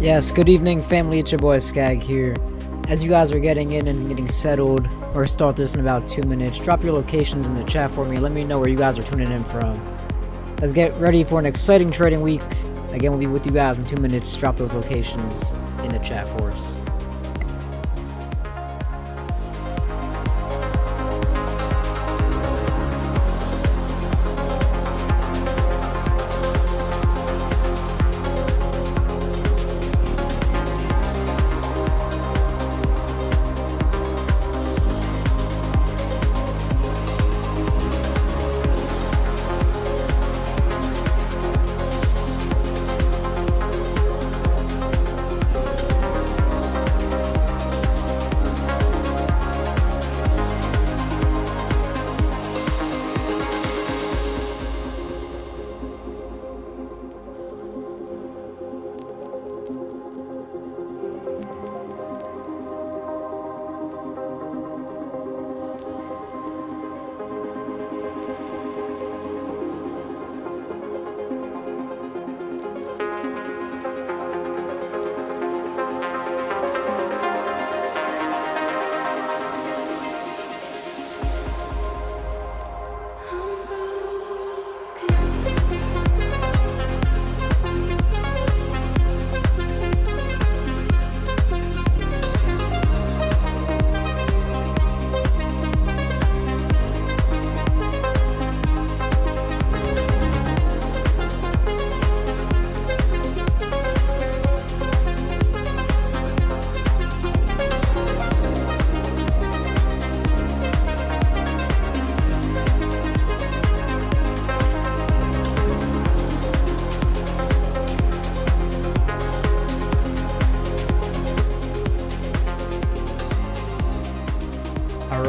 Yes, good evening, family. It's your boy Skag here. As you guys are getting in and getting settled, or start this in about 2 minutes, drop your locations in the chat for me. Let me know where you guys are tuning in from. Let's get ready for an exciting trading week. Again, we'll be with you guys in 2 minutes. Drop those locations in the chat for us.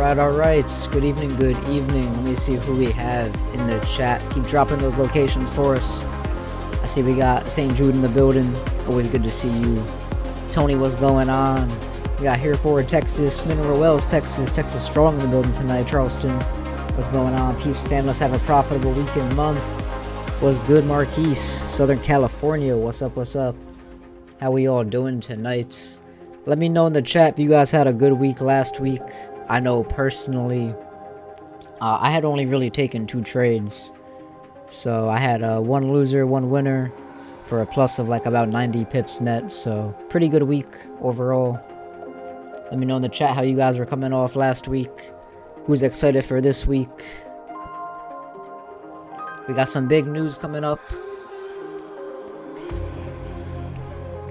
Alright. Good evening, good evening. Let me see who we have in the chat. Keep dropping those locations for us. I see we got St. Jude in the building. Always good to see you. Tony, what's going on? We got Hereford, Texas. Mineral Wells, Texas. Texas Strong in the building tonight. Charleston, what's going on? Peace, fam. Let's have a profitable weekend month. What's good, Marquise? Southern California, what's up? How we all doing tonight? Let me know in the chat if you guys had a good week last week. I know personally, I had only really taken 2 trades. So I had 1 loser, 1 winner for a plus of like about 90 pips net. So pretty good week overall. Let me know in the chat how you guys were coming off last week. Who's excited for this week? We got some big news coming up.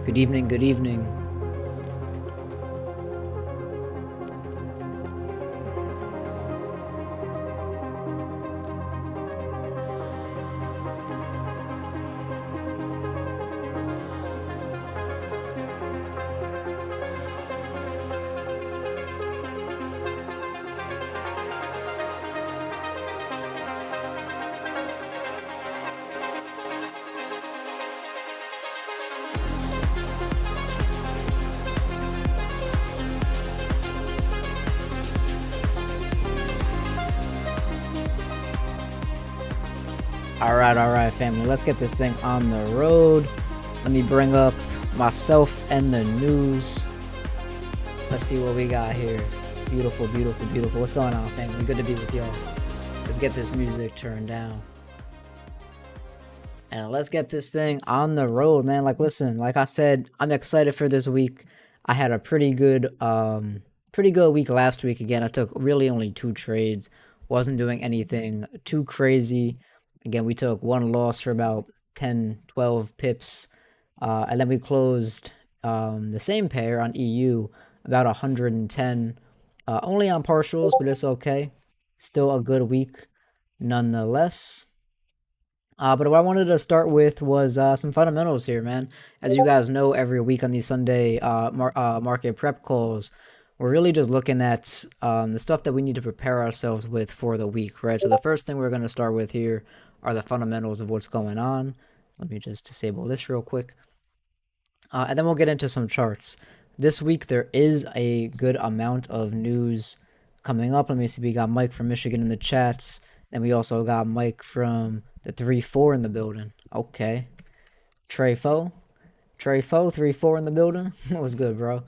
Good evening, good evening. Alright, family. Let's get this thing on the road. Let me bring up myself and the news. Let's see what we got here. Beautiful. What's going on, family? Good to be with y'all. Let's get this music turned down. And let's get this thing on the road, man. Like, listen, like I said, I'm excited for this week. I had a pretty good week last week. Again, I took really only 2 trades. Wasn't doing anything too crazy. Again, we took 1 loss for about 10, 12 pips. And then we closed the same pair on EU, about 110. Only on partials, but it's okay. Still a good week nonetheless. But what I wanted to start with was some fundamentals here, man. As you guys know, every week on these Sunday market prep calls, we're really just looking at the stuff that we need to prepare ourselves with for the week, right? So the first thing we're going to start with here are the fundamentals of what's going on. Let me just disable this real quick. And then we'll get into some charts. This week, there is a good amount of news coming up. Let me see. We got Mike from Michigan in the chats. And we also got Mike from the 3-4 in the building. Okay. Trefo. Trey Foe, 3-4 in the building. It was good, bro.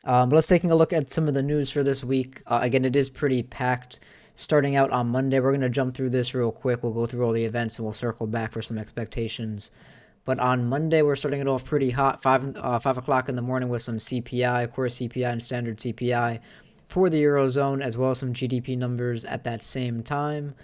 But let's taking a look at some of the news for this week. Again, it is pretty packed. Starting out on Monday, we're going to jump through this real quick. We'll go through all the events and we'll circle back for some expectations. But on Monday, we're starting it off pretty hot, 5 o'clock in the morning with some CPI, core CPI, and standard CPI for the Eurozone, as well as some GDP numbers at that same time.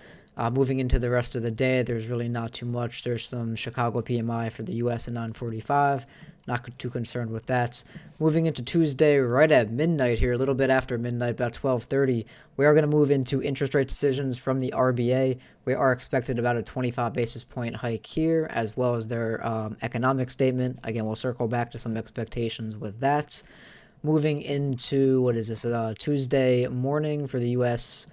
Moving into the rest of the day, there's really not too much. There's some Chicago PMI for the US at 9:45. Not too concerned with that. Moving into Tuesday, right at midnight here, a little bit after midnight, about 12:30, we are going to move into interest rate decisions from the RBA. We are expected about a 25 basis point hike here, as well as their economic statement. Again, we'll circle back to some expectations with that. Moving into, what is this, Tuesday morning for the US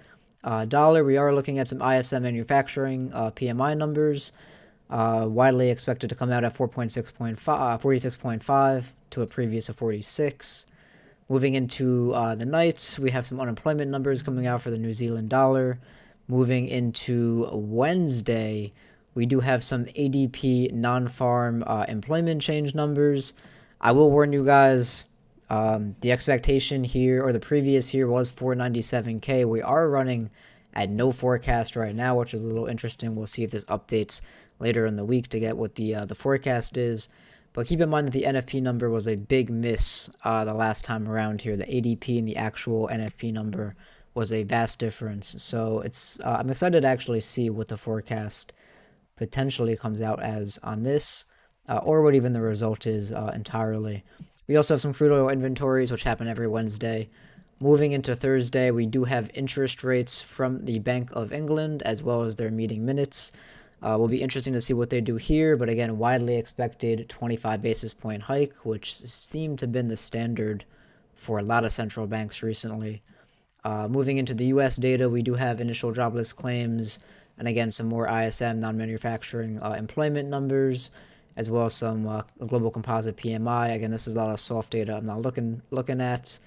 dollar, we are looking at some ISM manufacturing PMI numbers. Widely expected to come out at 46.5 to a previous of 46. Moving into the nights, we have some unemployment numbers coming out for the New Zealand dollar. Moving into Wednesday, we do have some ADP non-farm employment change numbers. I will warn you guys, the expectation here, or the previous here, was 497K. We are running at no forecast right now, which is a little interesting. We'll see if this updates later in the week to get what the forecast is. But keep in mind that the NFP number was a big miss the last time around here. The ADP and the actual NFP number was a vast difference. So it's I'm excited to actually see what the forecast potentially comes out as on this, or what even the result is entirely. We also have some crude oil inventories, which happen every Wednesday. Moving into Thursday, we do have interest rates from the Bank of England, as well as their meeting minutes. Will be interesting to see what they do here, but again, widely expected 25 basis point hike, which seemed to have been the standard for a lot of central banks recently. Moving into the US data, we do have initial jobless claims, and again, some more ISM, non-manufacturing employment numbers, as well as some global composite PMI. Again, this is a lot of soft data I'm not looking at.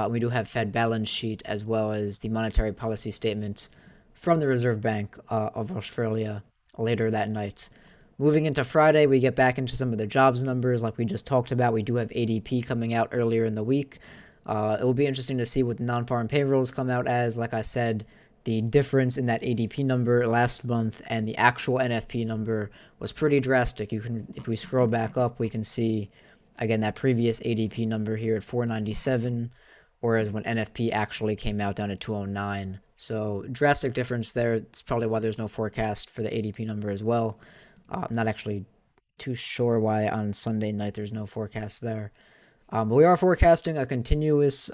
We do have Fed balance sheet, as well as the monetary policy statement from the Reserve Bank of Australia later that night. Moving into Friday, we get back into some of the jobs numbers like we just talked about. We do have ADP coming out earlier in the week. It will be interesting to see what the non-farm payrolls come out as. Like I said, the difference in that ADP number last month and the actual NFP number was pretty drastic. If we scroll back up, we can see, again, that previous ADP number here at 497, whereas when NFP actually came out down at 209. So drastic difference there. It's probably why there's no forecast for the ADP number as well. I'm not actually too sure why on Sunday night there's no forecast there. But we are forecasting a continuous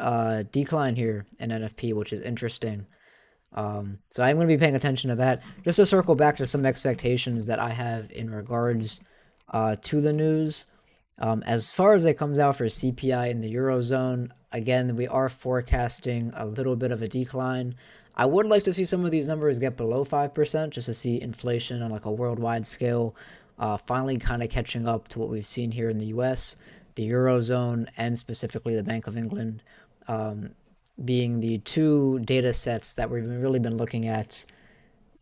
decline here in NFP, which is interesting. So I'm going to be paying attention to that. Just to circle back to some expectations that I have in regards to the news. As far as it comes out for CPI in the Eurozone, again, we are forecasting a little bit of a decline. I would like to see some of these numbers get below 5%, just to see inflation on like a worldwide scale finally kind of catching up to what we've seen here in the US, the Eurozone, and specifically the Bank of England, being the two data sets that we've really been looking at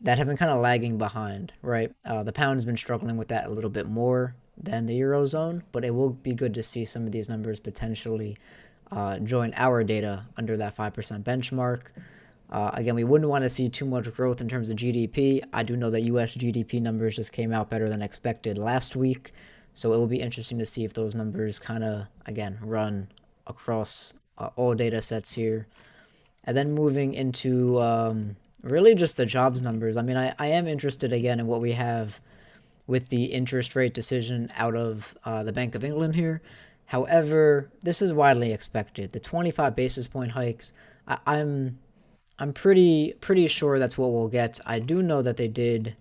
that have been kind of lagging behind, right? The pound's been struggling with that a little bit more than the Eurozone, but it will be good to see some of these numbers potentially join our data under that 5% benchmark. Again, we wouldn't want to see too much growth in terms of GDP. I do know that US GDP numbers just came out better than expected last week, so it will be interesting to see if those numbers kind of, again, run across all data sets here. And then moving into really just the jobs numbers. I mean, I am interested again in what we have with the interest rate decision out of the Bank of England here. However, this is widely expected. The 25 basis point hikes, I'm pretty sure that's what we'll get. I do know that they did.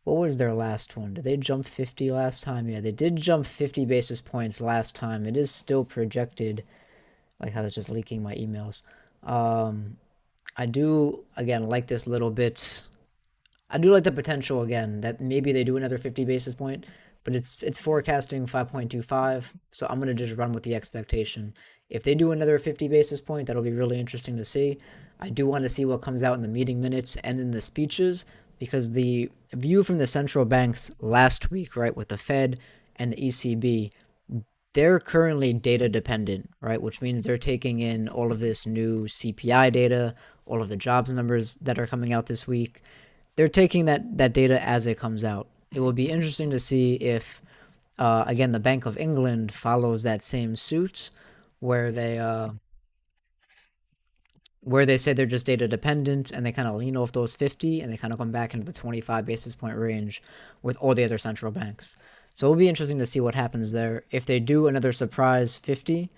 What was their last one? Did they jump 50 last time? Yeah, they did jump 50 basis points last time. It is still projected. Like how it's just leaking my emails. I do, again, like this little bit. I do like the potential, again, that maybe they do another 50 basis point, but it's forecasting 5.25, so I'm going to just run with the expectation. If they do another 50 basis point, that'll be really interesting to see. I do want to see what comes out in the meeting minutes and in the speeches, because the view from the central banks last week, right, with the Fed and the ECB, they're currently data dependent, right? Which means they're taking in all of this new CPI data, all of the jobs numbers that are coming out this week. They're taking that data as it comes out. It will be interesting to see if, again, the Bank of England follows that same suit, where they say they're just data dependent and they kind of lean off those 50 and they kind of come back into the 25 basis point range with all the other central banks. So it'll be interesting to see what happens there. If they do another surprise 50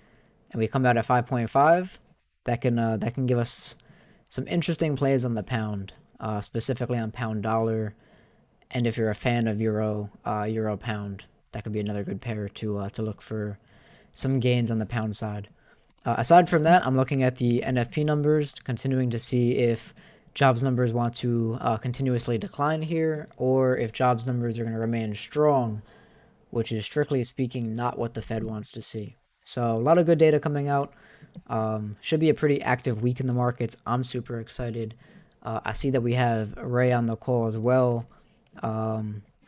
and we come out at 5.5, that can give us some interesting plays on the pound, specifically on pound dollar. And if you're a fan of euro pound, that could be another good pair to look for some gains on the pound side. Aside from that, I'm looking at the NFP numbers, continuing to see if jobs numbers want to continuously decline here, or if jobs numbers are going to remain strong, which is strictly speaking not what the Fed wants to see. So a lot of good data coming out. Should be a pretty active week in the markets. I'm super excited. I see that we have Ray on the call as well.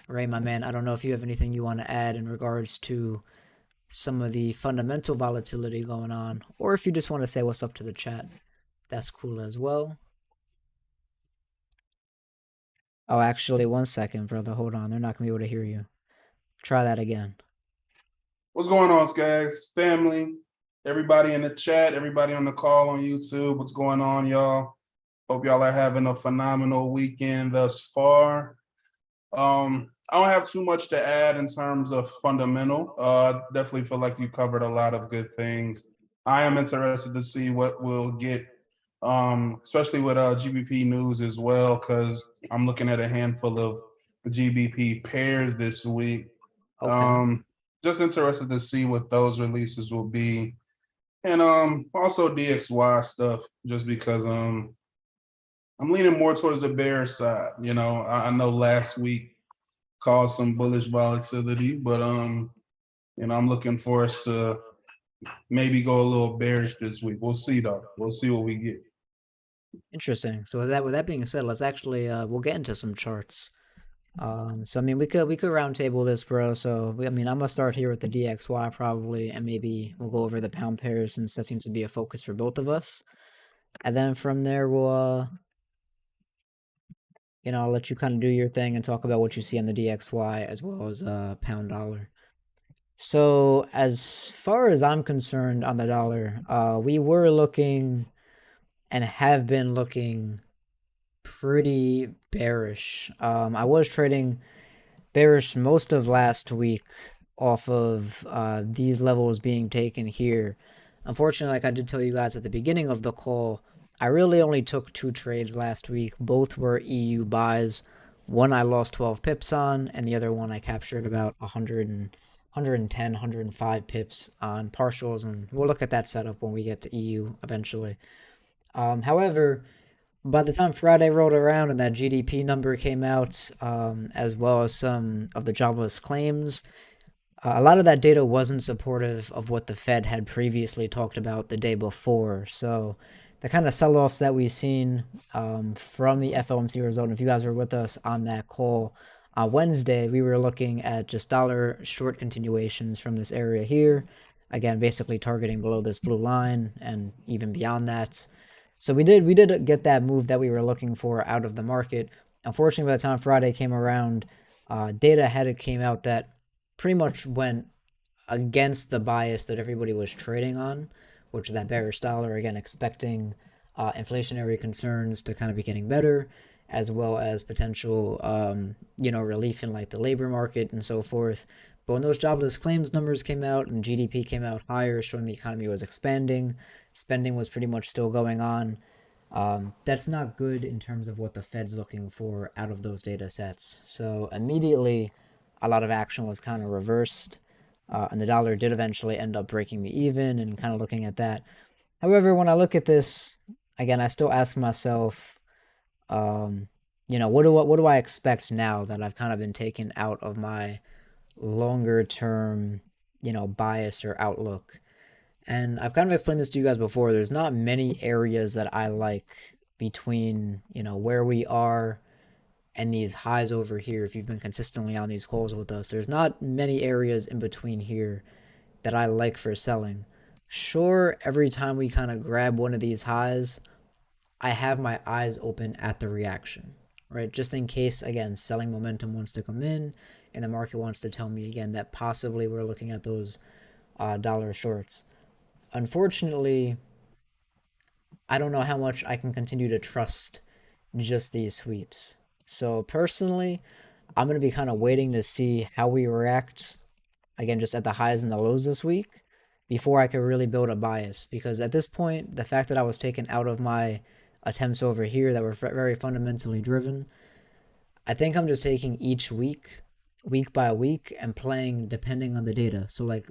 Ray, my man, I don't know if you have anything you want to add in regards to some of the fundamental volatility going on, or if you just want to say what's up to the chat, that's cool as well. Oh, actually, one second, brother. Hold on. They're not going to be able to hear you. Try that again. What's going on, Skags? Family, everybody in the chat, everybody on the call on YouTube. What's going on, y'all? Hope y'all are having a phenomenal weekend thus far. I don't have too much to add in terms of fundamental. Definitely feel like you covered a lot of good things. I am interested to see what we'll get, especially with GBP news as well, because I'm looking at a handful of GBP pairs this week. Okay. Just interested to see what those releases will be. And also DXY stuff, just because I'm leaning more towards the bear side. You know, I know last week caused some bullish volatility, but I'm looking for us to maybe go a little bearish this week. We'll see though. We'll see what we get. Interesting. So with that being said, let's actually we'll get into some charts. So I mean we could round table this, bro. So I'm gonna start here with the DXY probably, and maybe we'll go over the pound pairs since that seems to be a focus for both of us. And then from there we'll I'll let you kind of do your thing and talk about what you see on the DXY as well as pound dollar. So as far as I'm concerned on the dollar, we were looking and have been looking pretty bearish. I was trading bearish most of last week off of these levels being taken here. Unfortunately, like I did tell you guys at the beginning of the call, I really only took 2 trades last week. Both were EU buys. One I lost 12 pips on, and the other one I captured about 110, 105 pips on partials, and we'll look at that setup when we get to EU eventually. However, by the time Friday rolled around and that GDP number came out, as well as some of the jobless claims, a lot of that data wasn't supportive of what the Fed had previously talked about the day before. So the kind of sell-offs that we've seen from the FOMC result, if you guys were with us on that call on Wednesday, we were looking at just dollar short continuations from this area here. Again, basically targeting below this blue line and even beyond that. So we did get that move that we were looking for out of the market. Unfortunately, by the time Friday came around, data had came out that pretty much went against the bias that everybody was trading on, which is that bearish dollar, again, expecting inflationary concerns to kind of be getting better, as well as potential, relief in like the labor market and so forth. But when those jobless claims numbers came out and GDP came out higher, showing the economy was expanding, spending was pretty much still going on. That's not good in terms of what the Fed's looking for out of those data sets. So immediately, a lot of action was kind of reversed, and the dollar did eventually end up breaking me even and kind of looking at that. However, when I look at this, again, I still ask myself, what do I expect now that I've kind of been taken out of my longer term, bias or outlook? And I've kind of explained this to you guys before. There's not many areas that I like between, where we are and these highs over here. If you've been consistently on these calls with us, there's not many areas in between here that I like for selling. Sure, every time we kind of grab one of these highs, I have my eyes open at the reaction, right? Just in case, again, selling momentum wants to come in and the market wants to tell me again that possibly we're looking at those dollar shorts. Unfortunately, I don't know how much I can continue to trust just these sweeps. So personally, I'm going to be kind of waiting to see how we react again just at the highs and the lows this week before I could really build a bias, because at this point the fact that I was taken out of my attempts over here that were very fundamentally driven, I think I'm just taking each week, week by week, and playing depending on the data. So, like,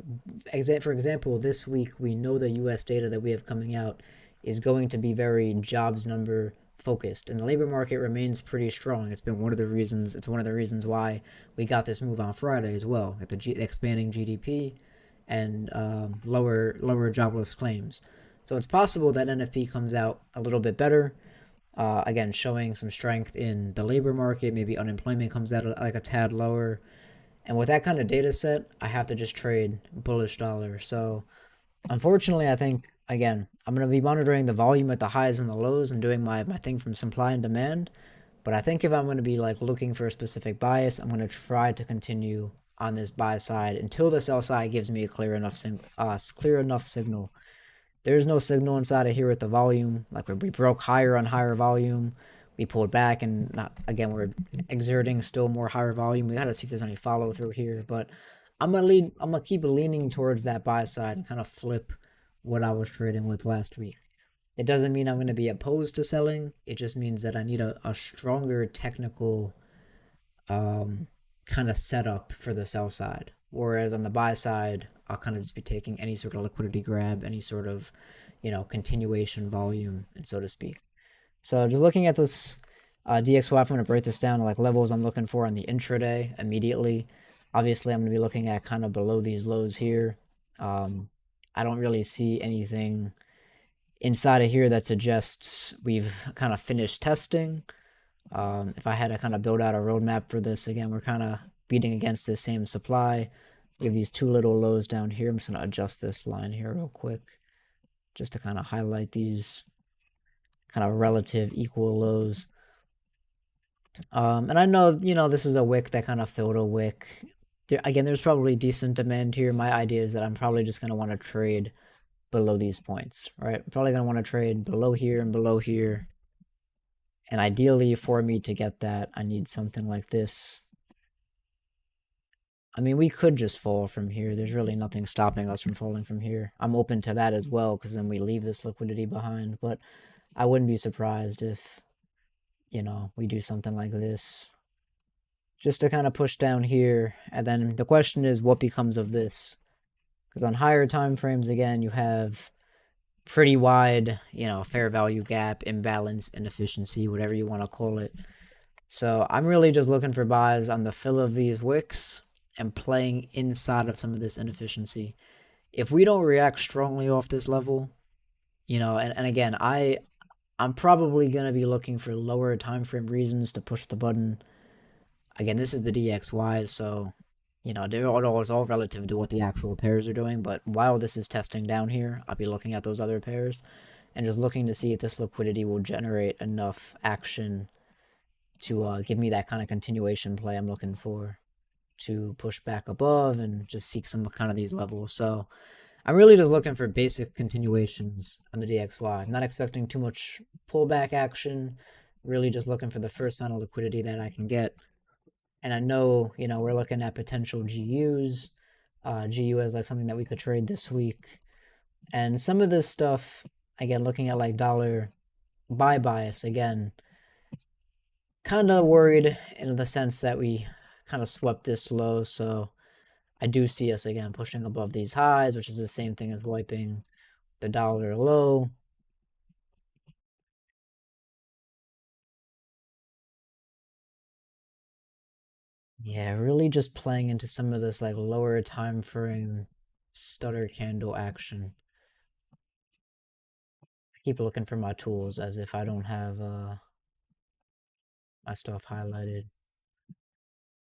for example, this week we know the U.S. data that we have coming out is going to be very jobs number focused, and the labor market remains pretty strong. It's been one of the reasons. It's one of the reasons why we got this move on Friday as well, at the expanding GDP and lower jobless claims. So it's possible that NFP comes out a little bit better, again, showing some strength in the labor market. Maybe unemployment comes out like a tad lower. And with that kind of data set, I have to just trade bullish dollar. So unfortunately, I think, again, I'm going to be monitoring the volume at the highs and the lows and doing my thing from supply and demand. But I think if I'm going to be like looking for a specific bias, I'm going to try to continue on this buy side until the sell side gives me a clear enough signal. There's no signal inside of here with the volume. Like we broke higher on higher volume. We pulled back and not again we're exerting still more higher volume. We gotta see if there's any follow through here. But I'm gonna keep leaning towards that buy side and kind of flip what I was trading with last week. It doesn't mean I'm gonna be opposed to selling. It just means that I need a stronger technical kind of setup for the sell side. Whereas on the buy side, I'll kind of just be taking any sort of liquidity grab, any sort of, continuation volume, and so to speak. So just looking at this DXY, I'm going to break this down to like levels I'm looking for on the intraday immediately. Obviously, I'm going to be looking at kind of below these lows here. I don't really see anything inside of here that suggests we've kind of finished testing. If I had to kind of build out a roadmap for this, again, we're kind of beating against this same supply. We have these two little lows down here. I'm just going to adjust this line here real quick just to kind of highlight these kind of relative equal lows. And I know, this is a wick that kind of filled a wick. Again, there's probably decent demand here. My idea is that I'm probably just going to want to trade below these points, right? I'm probably going to want to trade below here and below here. And ideally, for me to get that, I need something like this. I mean, we could just fall from here. There's really nothing stopping us from falling from here. I'm open to that as well, because then we leave this liquidity behind. But I wouldn't be surprised if, we do something like this. Just to kind of push down here. And then the question is, what becomes of this? Because on higher time frames, again, you have pretty wide, fair value gap, imbalance, inefficiency, whatever you want to call it. So I'm really just looking for buys on the fill of these wicks and playing inside of some of this inefficiency. If we don't react strongly off this level, and again, I'm probably going to be looking for lower time frame reasons to push the button. Again, this is the DXY, so it's all relative to what the actual pairs are doing. But while this is testing down here, I'll be looking at those other pairs and just looking to see if this liquidity will generate enough action to give me that kind of continuation play I'm looking for, to push back above and just seek some kind of these levels. So I'm really just looking for basic continuations on the DXY. I'm not expecting too much pullback action, really just looking for the first sign of liquidity that I can get. And I know, we're looking at potential GUs. GU is like something that we could trade this week. And some of this stuff, again, looking at like dollar buy bias, again, kind of worried in the sense that we kind of swept this low. So I do see us again pushing above these highs, which is the same thing as wiping the dollar low. Yeah, really just playing into some of this like lower time frame stutter candle action. I keep looking for my tools as if I don't have my stuff highlighted.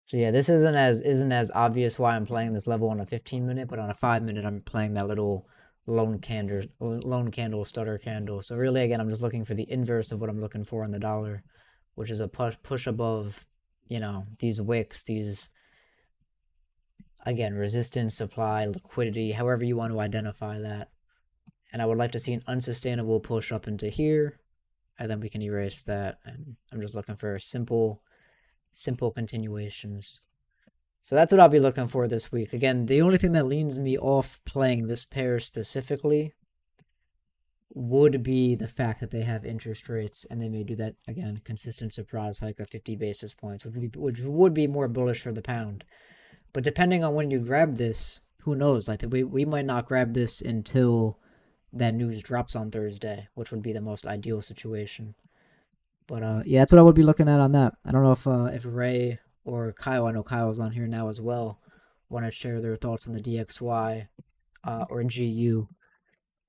So yeah, this isn't as obvious why I'm playing this level on a 15 minute, but on a 5 minute I'm playing that little lone candle stutter candle. So really again I'm just looking for the inverse of what I'm looking for in the dollar, which is a push above, these wicks, these again resistance, supply, liquidity, however you want to identify that. And I would like to see an unsustainable push up into here, and then we can erase that. And I'm just looking for simple continuations. So that's what I'll be looking for this week. Again, the only thing that leans me off playing this pair specifically would be the fact that they have interest rates and they may do that again, consistent surprise hike of 50 basis points, which would be more bullish for the pound. But depending on when you grab this, who knows? Like we might not grab this until that news drops on Thursday, which would be the most ideal situation. But yeah, that's what I would be looking at on that. I don't know if Ray or Kyle, I know Kyle's on here now as well, want to share their thoughts on the DXY or GU.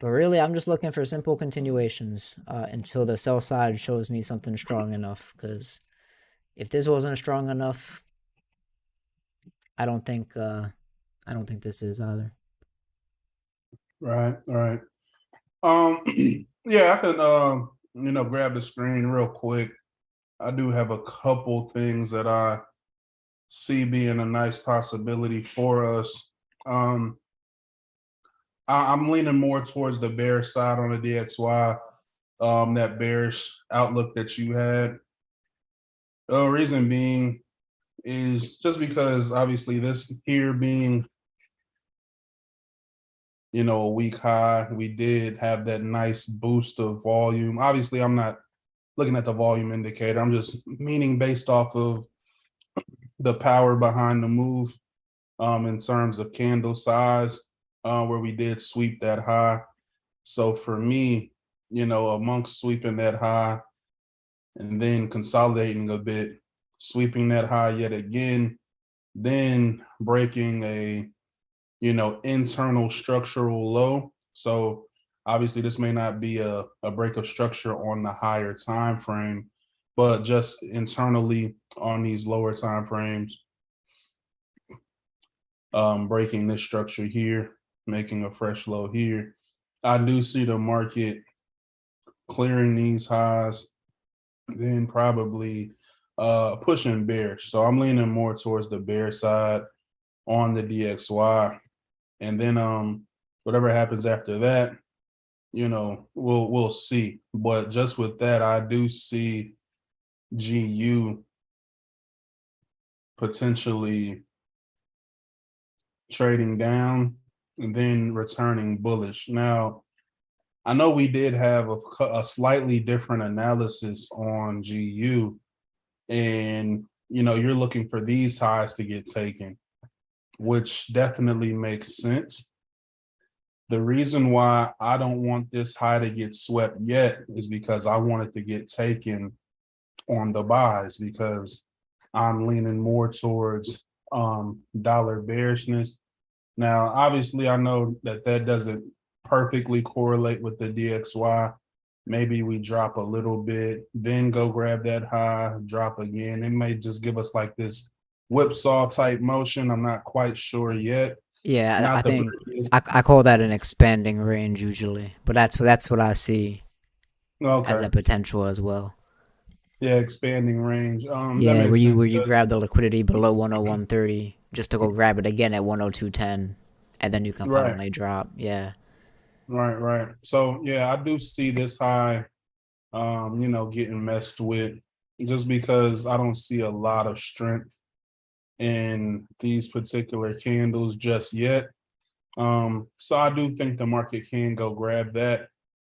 But really, I'm just looking for simple continuations until the sell side shows me something strong enough. Because if this wasn't strong enough, I don't think this is either. Right, right. Yeah, I can grab the screen real quick. I do have a couple things that I see being a nice possibility for us. I'm leaning more towards the bear side on the DXY, that bearish outlook that you had. The reason being is just because obviously this here being, a week high, we did have that nice boost of volume. Obviously, I'm not looking at the volume indicator. I'm just meaning based off of the power behind the move, in terms of candle size, where we did sweep that high. So for me, amongst sweeping that high and then consolidating a bit, sweeping that high yet again, then breaking a, internal structural low. So obviously this may not be a break of structure on the higher time frame, but just internally on these lower time frames, breaking this structure here, making a fresh low here. I do see the market clearing these highs, then probably pushing bearish. So I'm leaning more towards the bear side on the DXY. And then whatever happens after that, we'll see. But just with that, I do see GU potentially trading down and then returning bullish. Now, I know we did have a slightly different analysis on GU, and you're looking for these highs to get taken, which definitely makes sense. The reason why I don't want this high to get swept yet is because I want it to get taken on the buys, because I'm leaning more towards dollar bearishness. Now, obviously, I know that doesn't perfectly correlate with the DXY. Maybe we drop a little bit, then go grab that high, drop again. It may just give us like this whipsaw type motion. I'm not quite sure yet. Yeah, I Not the think I call that an expanding range usually, but that's what I see as okay. a potential as well. Yeah, expanding range. That Yeah, where makes you sense. where you grab the liquidity below 101.30 just to go grab it again at 102.10, and then you can Right, finally drop. Yeah, right. So yeah, I do see this high, getting messed with, just because I don't see a lot of strength in these particular candles just yet. So I do think the market can go grab that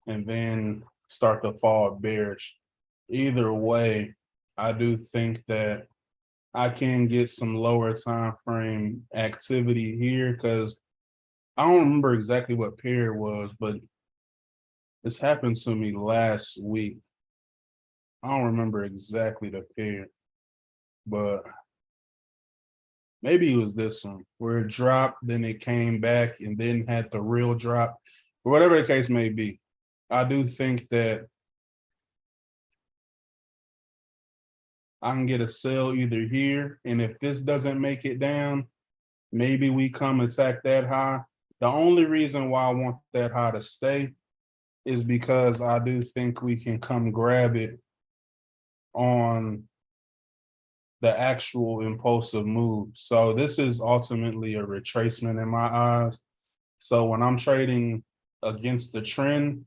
and then start to fall bearish. Either way, I do think that I can get some lower time frame activity here, because I don't remember exactly what pair it was, but this happened to me last week. I don't remember exactly the pair, but maybe it was this one where it dropped, then it came back and then had the real drop, or whatever the case may be. I do think that I can get a sell either here, and if this doesn't make it down, maybe we come attack that high. The only reason why I want that high to stay is because I do think we can come grab it on the actual impulsive move. So this is ultimately a retracement in my eyes. So when I'm trading against the trend,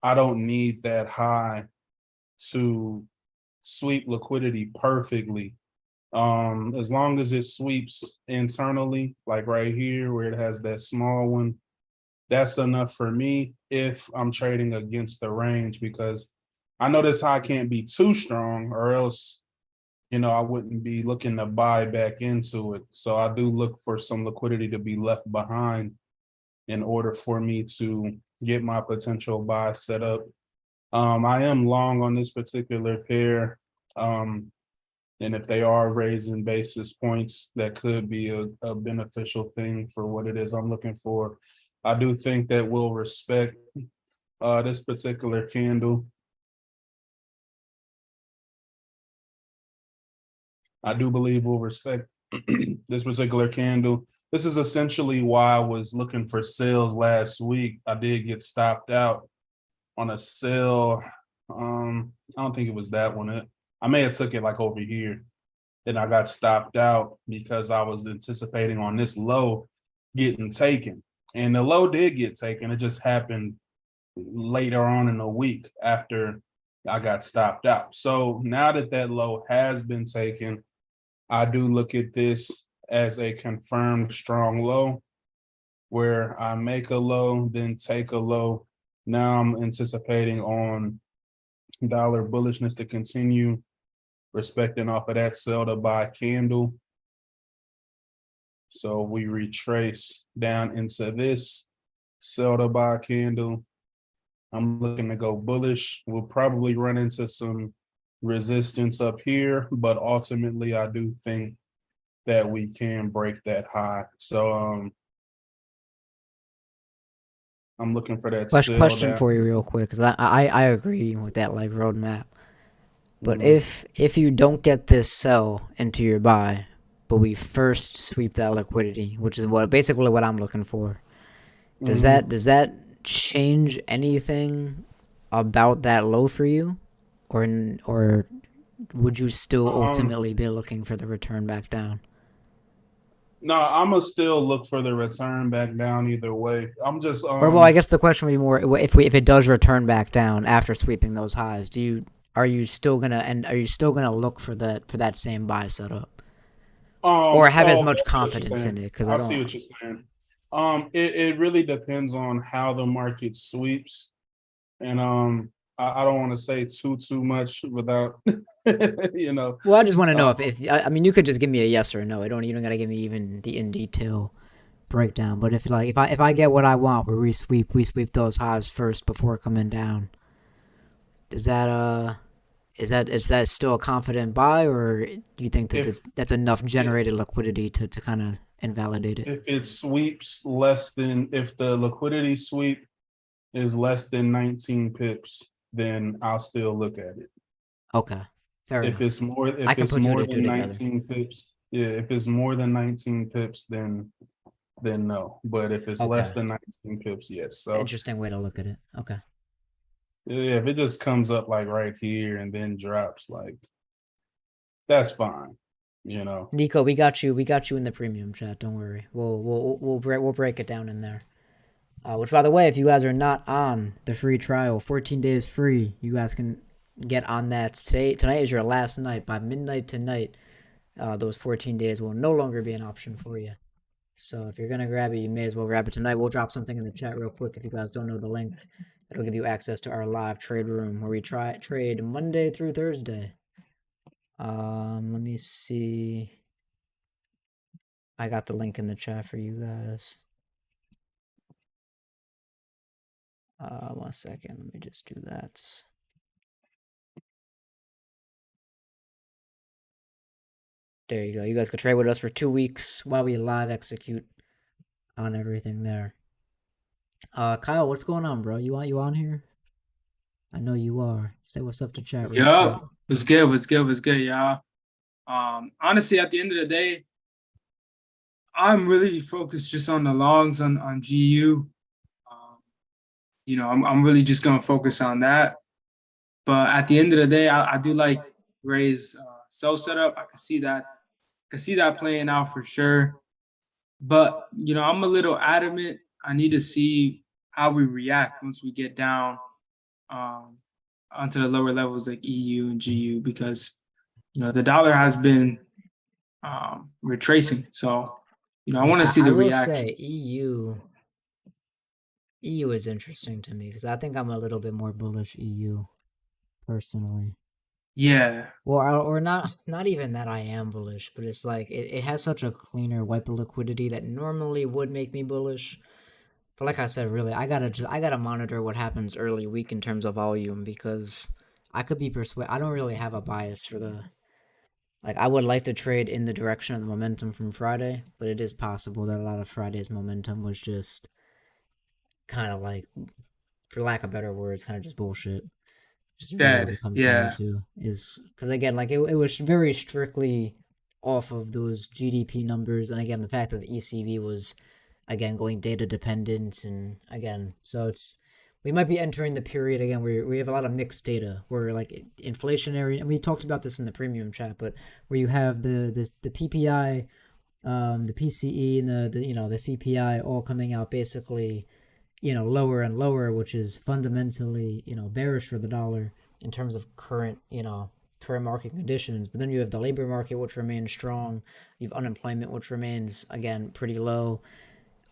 I don't need that high to sweep liquidity perfectly. As long as it sweeps internally, like right here where it has that small one, that's enough for me if I'm trading against the range, because I know this high can't be too strong or else, I wouldn't be looking to buy back into it. So I do look for some liquidity to be left behind in order for me to get my potential buy set up. I am long on this particular pair. And if they are raising basis points, that could be a beneficial thing for what it is I'm looking for. I do think that we'll respect this particular candle. I do believe we'll respect this particular candle. This is essentially why I was looking for sales last week. I did get stopped out on a sale. I don't think it was that one. I may have took it like over here. Then I got stopped out because I was anticipating on this low getting taken. And the low did get taken. It just happened later on in the week after I got stopped out. So now that that low has been taken, I do look at this as a confirmed strong low where I make a low, then take a low. Now I'm anticipating on dollar bullishness to continue, respecting off of that sell to buy candle. So we retrace down into this sell to buy candle. I'm looking to go bullish. We'll probably run into some resistance up here, but ultimately I do think that we can break that high. So I'm looking for that sell Question down. for you real quick, because I agree with that like roadmap. But Mhm. if you don't get this sell into your buy, but we first sweep that liquidity, which is basically what I'm looking for, Mhm. does that change anything about that low for you, or would you still Um, ultimately be looking for the return back down? no, I'm gonna still look for the return back down either way. I'm just Or well, I guess the question would be more if it does return back down after sweeping those highs, are you still gonna look for that same buy setup, or have as oh, okay, much I see what you're confidence in saying. it? Because I I see don't. what you're saying. It really depends on how the market sweeps. And I don't want to say too much without you know. Well, I just want to Uh, know if I mean you could just give me a yes or no. I don't you don't gotta give me even the in detail breakdown. But if I get what I want, where we sweep those highs first before coming down. Is that is that still a confident buy, or do you think that if that's enough if generated liquidity to kind of invalidate it? if it sweeps less than, if the liquidity sweep is less than 19 pips, then I'll still look at it. Okay, fair If it's enough. more, I if can it's put two more to two than together. 19 pips, yeah, if it's more than 19 pips, then no. But if it's less Okay, than 19 pips, yes. So interesting way to look at it. Okay, yeah, if it just comes up like right here and then drops, like that's fine, you know. Nico, we got you. We got you in the premium chat. Don't worry. We'll break it down in there. Which, by the way, if you guys are not on the free trial, 14 days free, you guys can get on that today. Tonight is your last night. By midnight tonight, those 14 days will no longer be an option for you. So if you're gonna grab it, you may as well grab it tonight. We'll drop something in the chat real quick if you guys don't know the link. It'll give you access to our live trade room where we trade Monday through Thursday. Let me see. I got the link in the chat for you guys. 1 second. Let me just do that. There you go. You guys could trade with us for 2 weeks while we live execute on everything there. Kyle, what's going on, bro? You on here? I know you are. Say what's up to chat real Yup. quick. Was good, was good, y'all. Honestly, at the end of the day, I'm really focused just on the longs on GU. Um, I'm really just gonna focus on that. But at the end of the day, I do like Ray's sell setup. I can see that. I can see that playing out for sure. But I'm a little adamant. I need to see how we react once we get down um, onto the lower levels like EU and GU because the dollar has been retracing. So, I Yeah, want to see I the will reaction. say EU is interesting to me because I think I'm a little bit more bullish EU personally. Yeah, Or not even that I am bullish, but it's like it has such a cleaner wipe of liquidity that normally would make me bullish. But like I said, really, I gotta monitor what happens early week in terms of volume because I could be persuaded. I don't really have a bias for the like. I would like to trade in the direction of the momentum from Friday, but it is possible that a lot of Friday's momentum was just kind of like, for lack of better words, kind of just bullshit. Just really what dead. it comes down Yeah, to is because again, like it was very strictly off of those GDP numbers, and again, the fact that the ECB was again going data dependent, and again, so it's we might be entering the period again where we have a lot of mixed data, where like inflationary, and we talked about this in the premium chat, but where you have the PPI, the PCE, and the CPI all coming out basically lower and lower, which is fundamentally bearish for the dollar in terms of current market conditions. But then you have the labor market, which remains strong. You have unemployment, which remains again pretty low.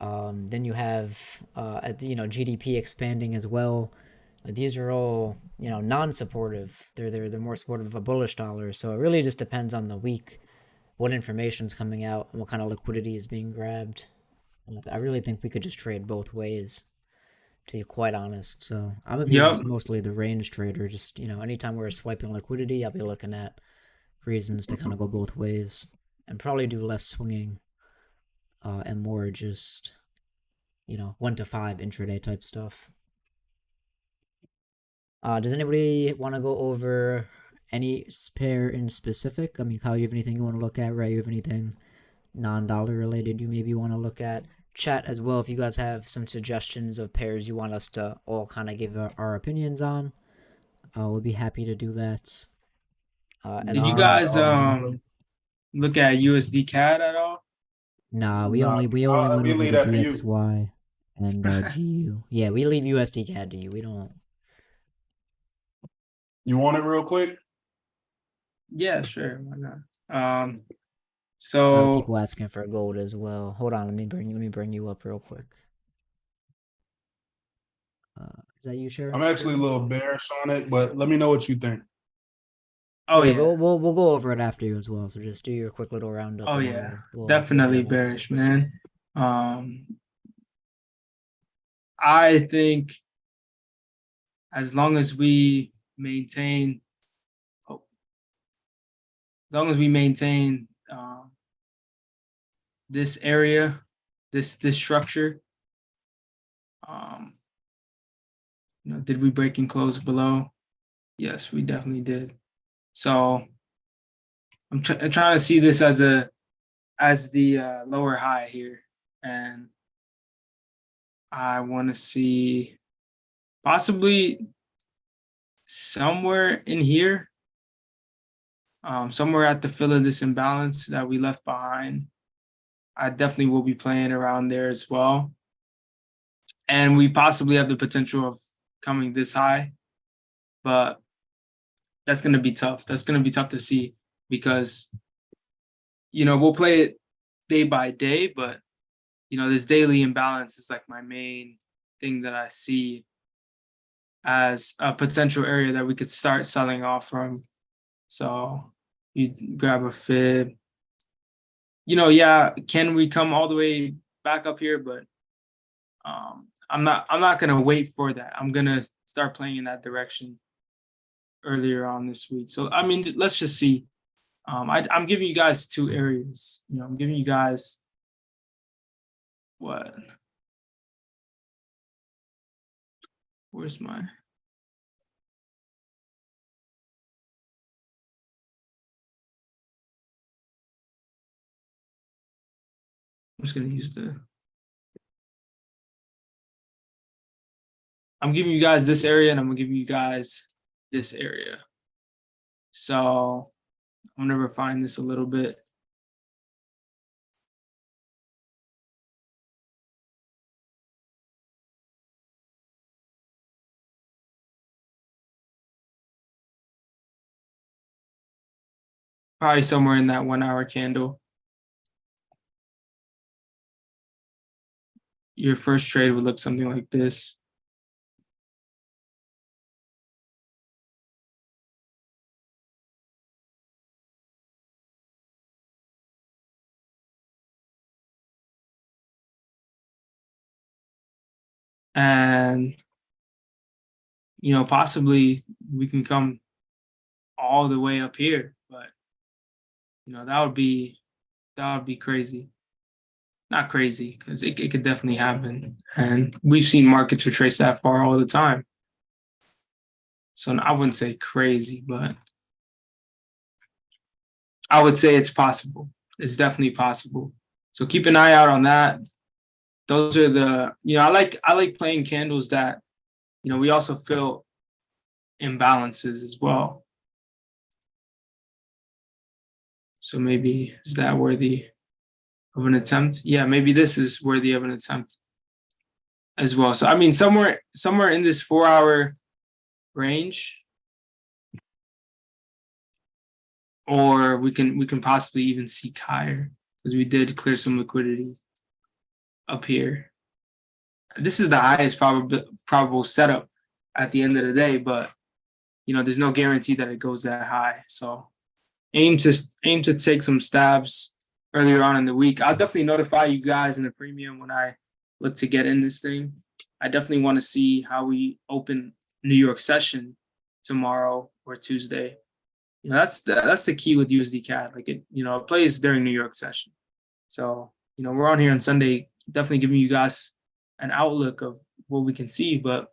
Then you have GDP expanding as well. These are all non-supportive. They're more supportive of a bullish dollar. So it really just depends on the week, what information's coming out, and what kind of liquidity is being grabbed. And I really think we could just trade both ways, to be quite honest. So I'm gonna be yep. just mostly the range trader. Just anytime we're swiping liquidity, I'll be looking at reasons to kind of go both ways, and probably do less swinging, and more just 1 to 5 intraday type stuff. Does anybody want to go over any pair in specific? I mean, Kyle, you have anything you want to look at? Right, you have anything non-dollar related you maybe want to look at? Chat as well if you guys have some suggestions of pairs you want us to all kind of give our opinions on. We'll be happy to do that. As Did you well. guys look at USD CAD at all? Nah, Nah, we only went we over leave the that for you. DXY and GU. Yeah, we leave USD CAD to you. We don't. You want it real quick? Yeah, sure. Why not? A lot of So people asking for gold as well. Hold on, let me bring you up real quick. Is that you sharing I'm actually a screen? little bearish on it, but let me know what you think. oh Yeah, but yeah, we'll go over it after you as well. So just do your quick little roundup, oh and then yeah, we'll hit definitely them off. bearish, man. Um, I think as long as we maintain, oh, as long as we maintain this area, this structure, um, did we break and close below? Yes, we definitely did. So I'm trying to see this as the lower high here, and I want to see possibly somewhere in here, somewhere at the fill of this imbalance that we left behind. I definitely will be playing around there as well, and we possibly have the potential of coming this high, but that's going to be tough. That's going to be tough to see because we'll play it day by day, but this daily imbalance is like my main thing that I see as a potential area that we could start selling off from. So you grab a fib. Yeah, can we come all the way back up here? But I'm not gonna wait for that. I'm gonna start playing in that direction earlier on this week. So I mean, let's just see. I'm giving you guys two areas. I'm giving you guys what? Where's my? just gonna use I'm giving you guys this area and I'm gonna give you guys this area. So I'm gonna refine this a little bit. Probably somewhere in that 1 hour candle. Your first trade would look something like this. And, possibly we can come all the way up here, but, that would be crazy. Not crazy, because it could definitely happen. And we've seen markets retrace that far all the time. So I wouldn't say crazy, but I would say it's possible. It's definitely possible. So keep an eye out on that. Those are the, I like playing candles that, we also feel imbalances as well. So maybe is that worthy of an attempt? Yeah, maybe this is worthy of an attempt as well. So I mean, somewhere in this 4 hour range, or we can possibly even seek higher, because we did clear some liquidity up here. This is the highest probable setup at the end of the day, but there's no guarantee that it goes that high. So aim to take some stabs earlier on in the week. I'll definitely notify you guys in the premium when I look to get in this thing. I definitely want to see how we open New York session tomorrow or Tuesday. That's the key with USD CAD. Like it plays during New York session. So we're on here on Sunday, definitely giving you guys an outlook of what we can see, but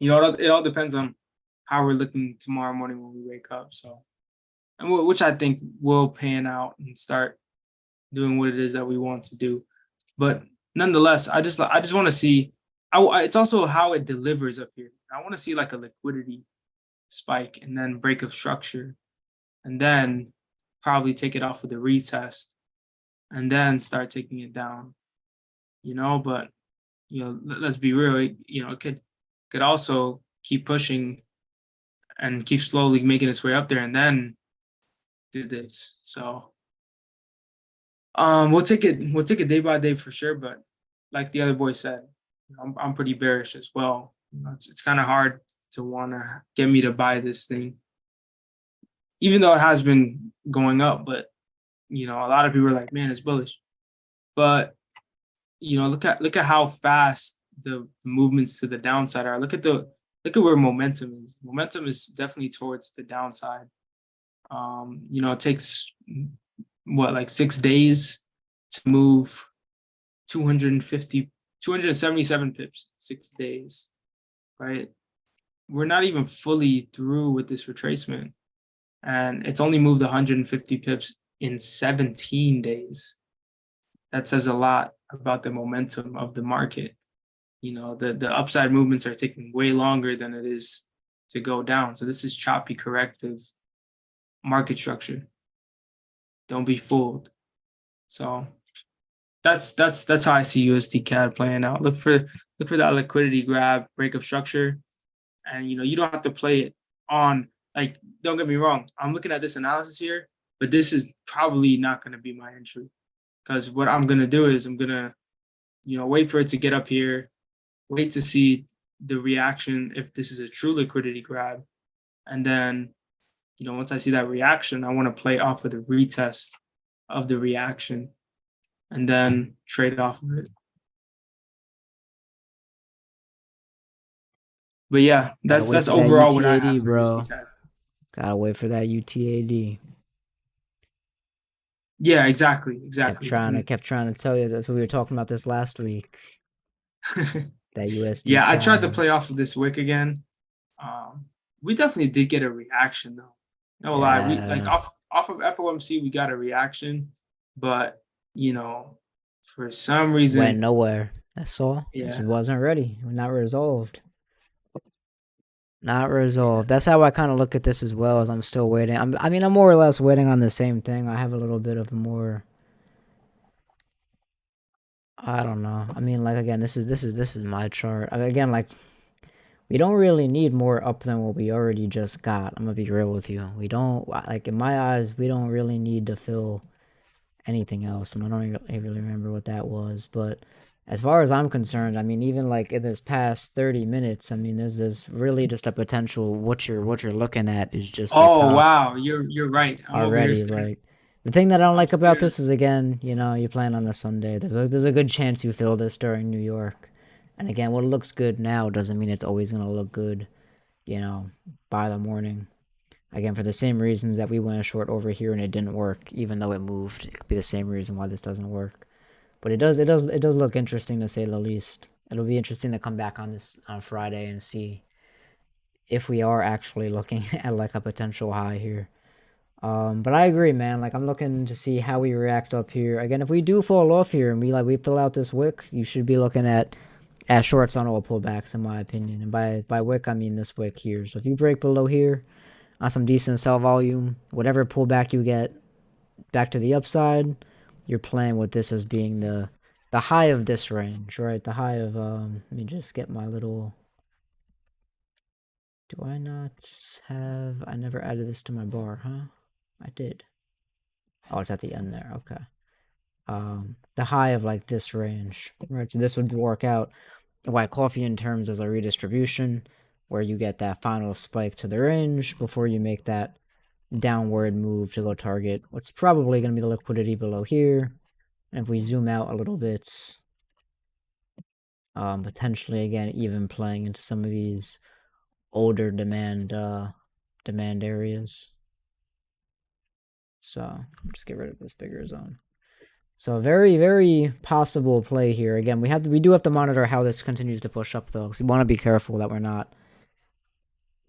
it all depends on how we're looking tomorrow morning when we wake up. So, and which I think will pan out and start doing what it is that we want to do. But nonetheless, I just want to see. It's also how it delivers up here. I want to see like a liquidity spike and then break of structure, and then probably take it off with a retest, and then start taking it down. But let's be real. It could also keep pushing and keep slowly making its way up there, and then do this. So we'll take it day by day for sure. But like the other boy said, I'm pretty bearish as well. It's kind of hard to want to get me to buy this thing, even though it has been going up. But a lot of people are like, man, it's bullish. But look at how fast the movements to the downside are. Look at where momentum is. Momentum is definitely towards the downside. It takes like 6 days to move 277 pips, 6 days, right? We're not even fully through with this retracement, and it's only moved 150 pips in 17 days. That says a lot about the momentum of the market. The upside movements are taking way longer than it is to go down. So this is choppy corrective market structure. Don't be fooled. So that's how I see USD CAD playing out. Look for that liquidity grab, break of structure, and you don't have to play it on. Like, don't get me wrong, I'm looking at this analysis here, but this is probably not going to be my entry, because what I'm going to do is I'm going to wait for it to get up here, wait to see the reaction if this is a true liquidity grab, and then once I see that reaction, I want to play off of the retest of the reaction and then trade off of it. But yeah, that's overall what I have, bro. Gotta wait for that UTAD. Yeah, exactly. Kept trying to tell you that we were talking about this last week. That USD. Yeah, I tried to play off of this wick again. We definitely did get a reaction though. No lie, we like off of FOMC we got a reaction, but For some reason, Went nowhere. That's all. It yeah. just wasn't ready. Not resolved. Not resolved. That's how I kind of look at this as well. As I'm still waiting. I mean, I'm more or less waiting on the same thing. I have a little bit of more. I don't know. I mean, like again, this is my chart. Again, like we don't really need more up than what we already just got. I'm gonna be real with you. We don't like in my eyes. We don't really need to fill anything else, and I don't really remember what that was. But as far as I'm concerned, I mean, even like in this past 30 minutes, I mean, there's really just a potential. What you're looking at is just the Oh top wow, you're right. I'm over here already. staring. Like the thing that I don't I'm like about staring. this is again, you plan on a Sunday. There's a good chance you fill this during New York, and again, what looks good now doesn't mean it's always gonna look good, by the morning. Again, for the same reasons that we went short over here and it didn't work, even though it moved. It could be the same reason why this doesn't work. But it does look interesting to say the least. It'll be interesting to come back on this on Friday and see if we are actually looking at like a potential high here. But I agree, man. Like I'm looking to see how we react up here. Again, if we do fall off here and we fill out this wick, you should be looking at shorts on all pullbacks, in my opinion. And by wick, I mean this wick here. So if you break below here on some decent sell volume, whatever pullback you get back to the upside, you're playing with this as being the high of this range, right? The high of let me just get my little. Do I not have? I never added this to my bar, huh? I did. Oh, it's at the end there. Okay. The high of like this range, right? So this would work out white coffee in terms as a redistribution, where you get that final spike to the range before you make that downward move to go target what's probably going to be the liquidity below here. And if we zoom out a little bit, potentially again even playing into some of these older demand areas. So just get rid of this bigger zone. So very, very possible play here. Again, we do have to monitor how this continues to push up though, because we want to be careful that we're not,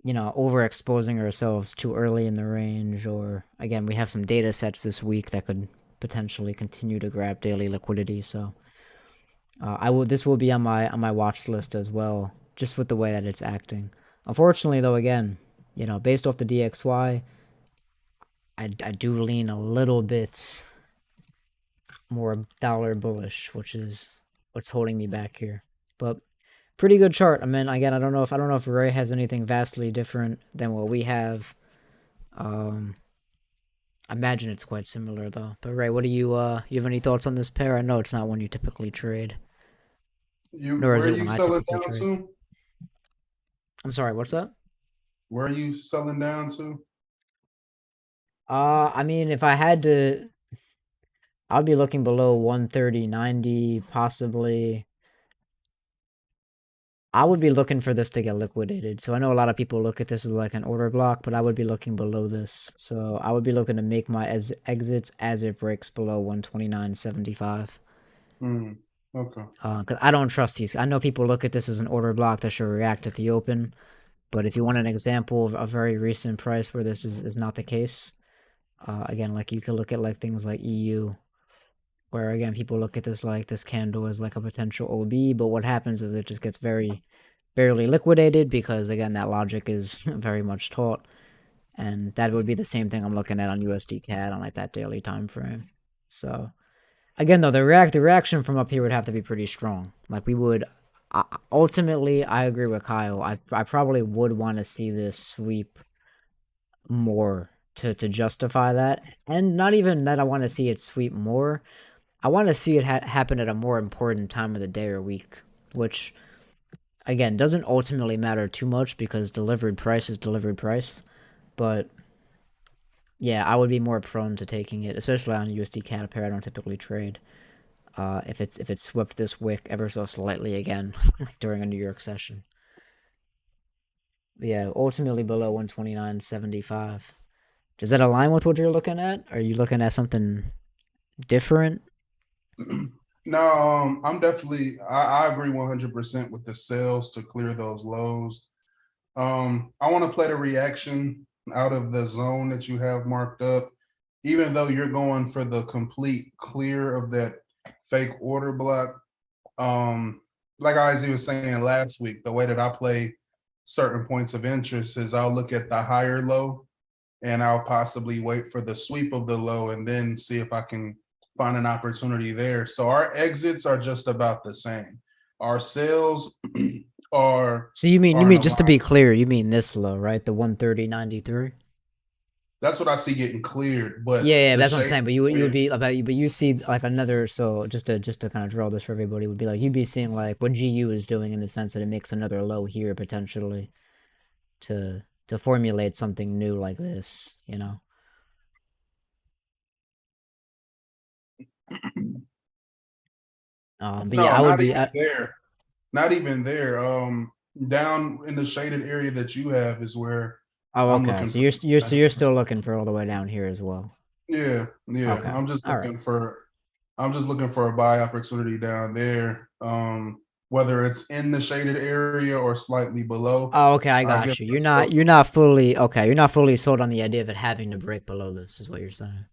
overexposing ourselves too early in the range. Or again, we have some data sets this week that could potentially continue to grab daily liquidity. So this will be on my watch list as well, just with the way that it's acting. Unfortunately, though, again, based off the DXY, I do lean a little bit more dollar bullish, which is what's holding me back here. But pretty good chart. I mean, again, I don't know if Ray has anything vastly different than what we have. I imagine it's quite similar though. But Ray, what do you have any thoughts on this pair? I know it's not one you typically trade. Nor Where is are it you one I selling typically down trade. to? I'm sorry, what's that? Where are you selling down to? I mean, if I had to, I'd be looking below 130.90, possibly. I would be looking for this to get liquidated. So I know a lot of people look at this as like an order block, but I would be looking below this. So I would be looking to make my exits as it breaks below 129.75. Okay. Because I don't trust these. I know people look at this as an order block that should react at the open. But if you want an example of a very recent price where this is not the case, again, like you could look at like things like EU, where again people look at this like this candle as like a potential OB, but what happens is it just gets very barely liquidated because again that logic is very much taught, and that would be the same thing I'm looking at on USD CAD on like that daily time frame. So again though, the reaction from up here would have to be pretty strong. Like we would ultimately, I agree with Kyle. I probably would want to see this sweep more to justify that, and not even that I want to see it sweep more. I want to see it happen at a more important time of the day or week, which again doesn't ultimately matter too much because delivered price is delivered price. But yeah, I would be more prone to taking it, especially on USD CAD, a pair I don't typically trade. If it's swept this wick ever so slightly again during a New York session. But yeah, ultimately below 129.75. Does that align with what you're looking at? Are you looking at something different? No, I'm definitely I agree 100% with the sales to clear those lows. I want to play the reaction out of the zone that you have marked up, even though you're going for the complete clear of that fake order block. Like I was even saying last week, the way that I play certain points of interest is I'll look at the higher low and I'll possibly wait for the sweep of the low and then see if I can find an opportunity there. So our exits are just about the same. Our sales are So you are in mean just to be alignment. clear, you mean this low, right? The 130.93. That's what I see getting cleared, Yeah, but yeah, the that's what I'm shade saying. But you would area, be about you, but you see like another. So just to kind of draw this for everybody would be like you'd be seeing like what GU is doing in the sense that it makes another low here potentially to formulate something new like this. You know. But yeah, no, I would not be. even there. Not even there. Down in the shaded area that you have is where Oh, I'm okay. looking So for. you're still looking for all the way down here as well. Yeah, yeah. Okay. All right. I'm just looking for a buy opportunity down there. Whether it's in the shaded area or slightly below. Oh, okay. I I guess got you. that's still You're not fully okay. You're not fully sold on the idea of it having to break below this. Is what you're saying.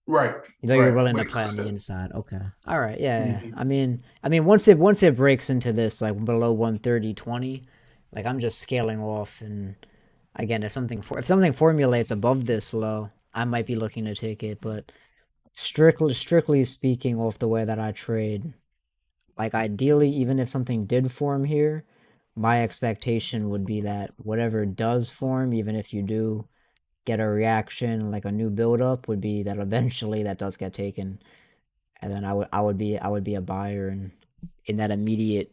right, You know, you're right. willing Wait to play on a the minute. inside. Okay. All right. Yeah. Yeah. Mhm. I mean, once it breaks into this like below 130.20, like I'm just scaling off. And again, if something formulates above this low, I might be looking to take it. But strictly speaking, off the way that I trade, like ideally, even if something did form here, my expectation would be that whatever does form, even if you do get a reaction like a new build up, would be that eventually that does get taken, and then I would be a buyer and in that immediate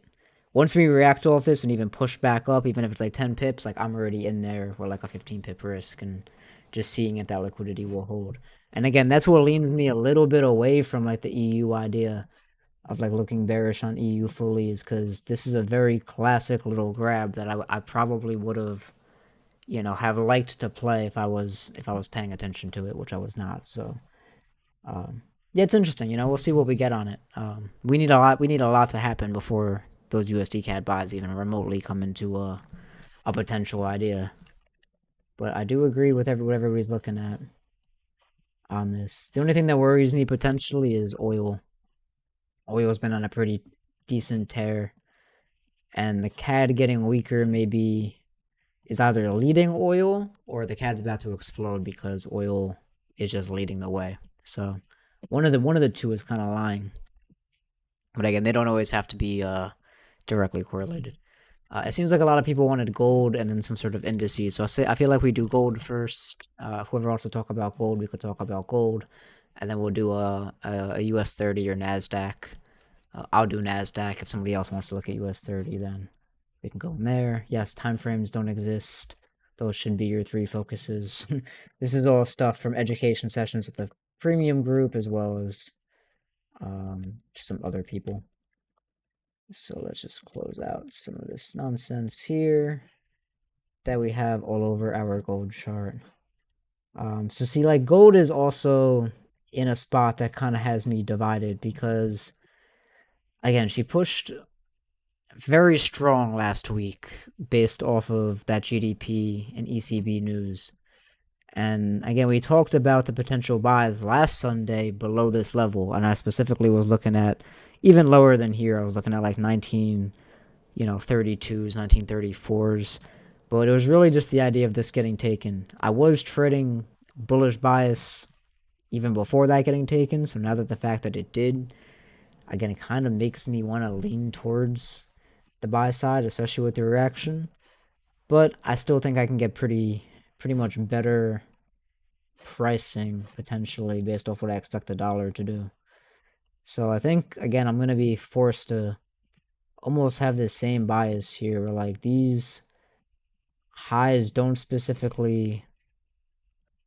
once we react off this and even push back up, even if it's like 10 pips, like I'm already in there with like a 15 pip risk and just seeing if that liquidity will hold. And again, that's what leans me a little bit away from like the EU idea of like looking bearish on EU fully, is because this is a very classic little grab that I probably would have, you know, have liked to play if I was paying attention to it, which I was not. So yeah, it's interesting. You know, we'll see what we get on it. We need a lot. We need a lot to happen before those USD CAD buys even remotely come into a potential idea. But I do agree with what everybody's looking at on this. The only thing that worries me potentially is oil. Oil's been on a pretty decent tear, and the CAD getting weaker maybe is either leading oil or the CAD's about to explode because oil is just leading the way. So one of the two is kind of lying. But again, they don't always have to be directly correlated. It seems like a lot of people wanted gold and then some sort of indices. So I feel like we do gold first. Whoever wants to talk about gold, we could talk about gold, and then we'll do a US 30 or Nasdaq. I'll do Nasdaq if somebody else wants to look at US 30. Then we can go in there. Yes, timeframes don't exist. Those should be your three focuses. This is all stuff from education sessions with the premium group as well as some other people. So let's just close out some of this nonsense here that we have all over our gold chart. So see, like gold is also in a spot that kind of has me divided because, again, she pushed very strong last week based off of that GDP and ECB news. And again, we talked about the potential buys last Sunday below this level, and I specifically was looking at even lower than here. I was looking at like 19, 32s, 1934s. But it was really just the idea of this getting taken. I was trading bullish bias even before that getting taken. So now that the fact that it did, again, it kind of makes me want to lean towards the buy side, especially with the reaction. But I still think I can get pretty much better pricing potentially based off what I expect the dollar to do. So I think again I'm gonna be forced to almost have the same bias here where like these highs don't specifically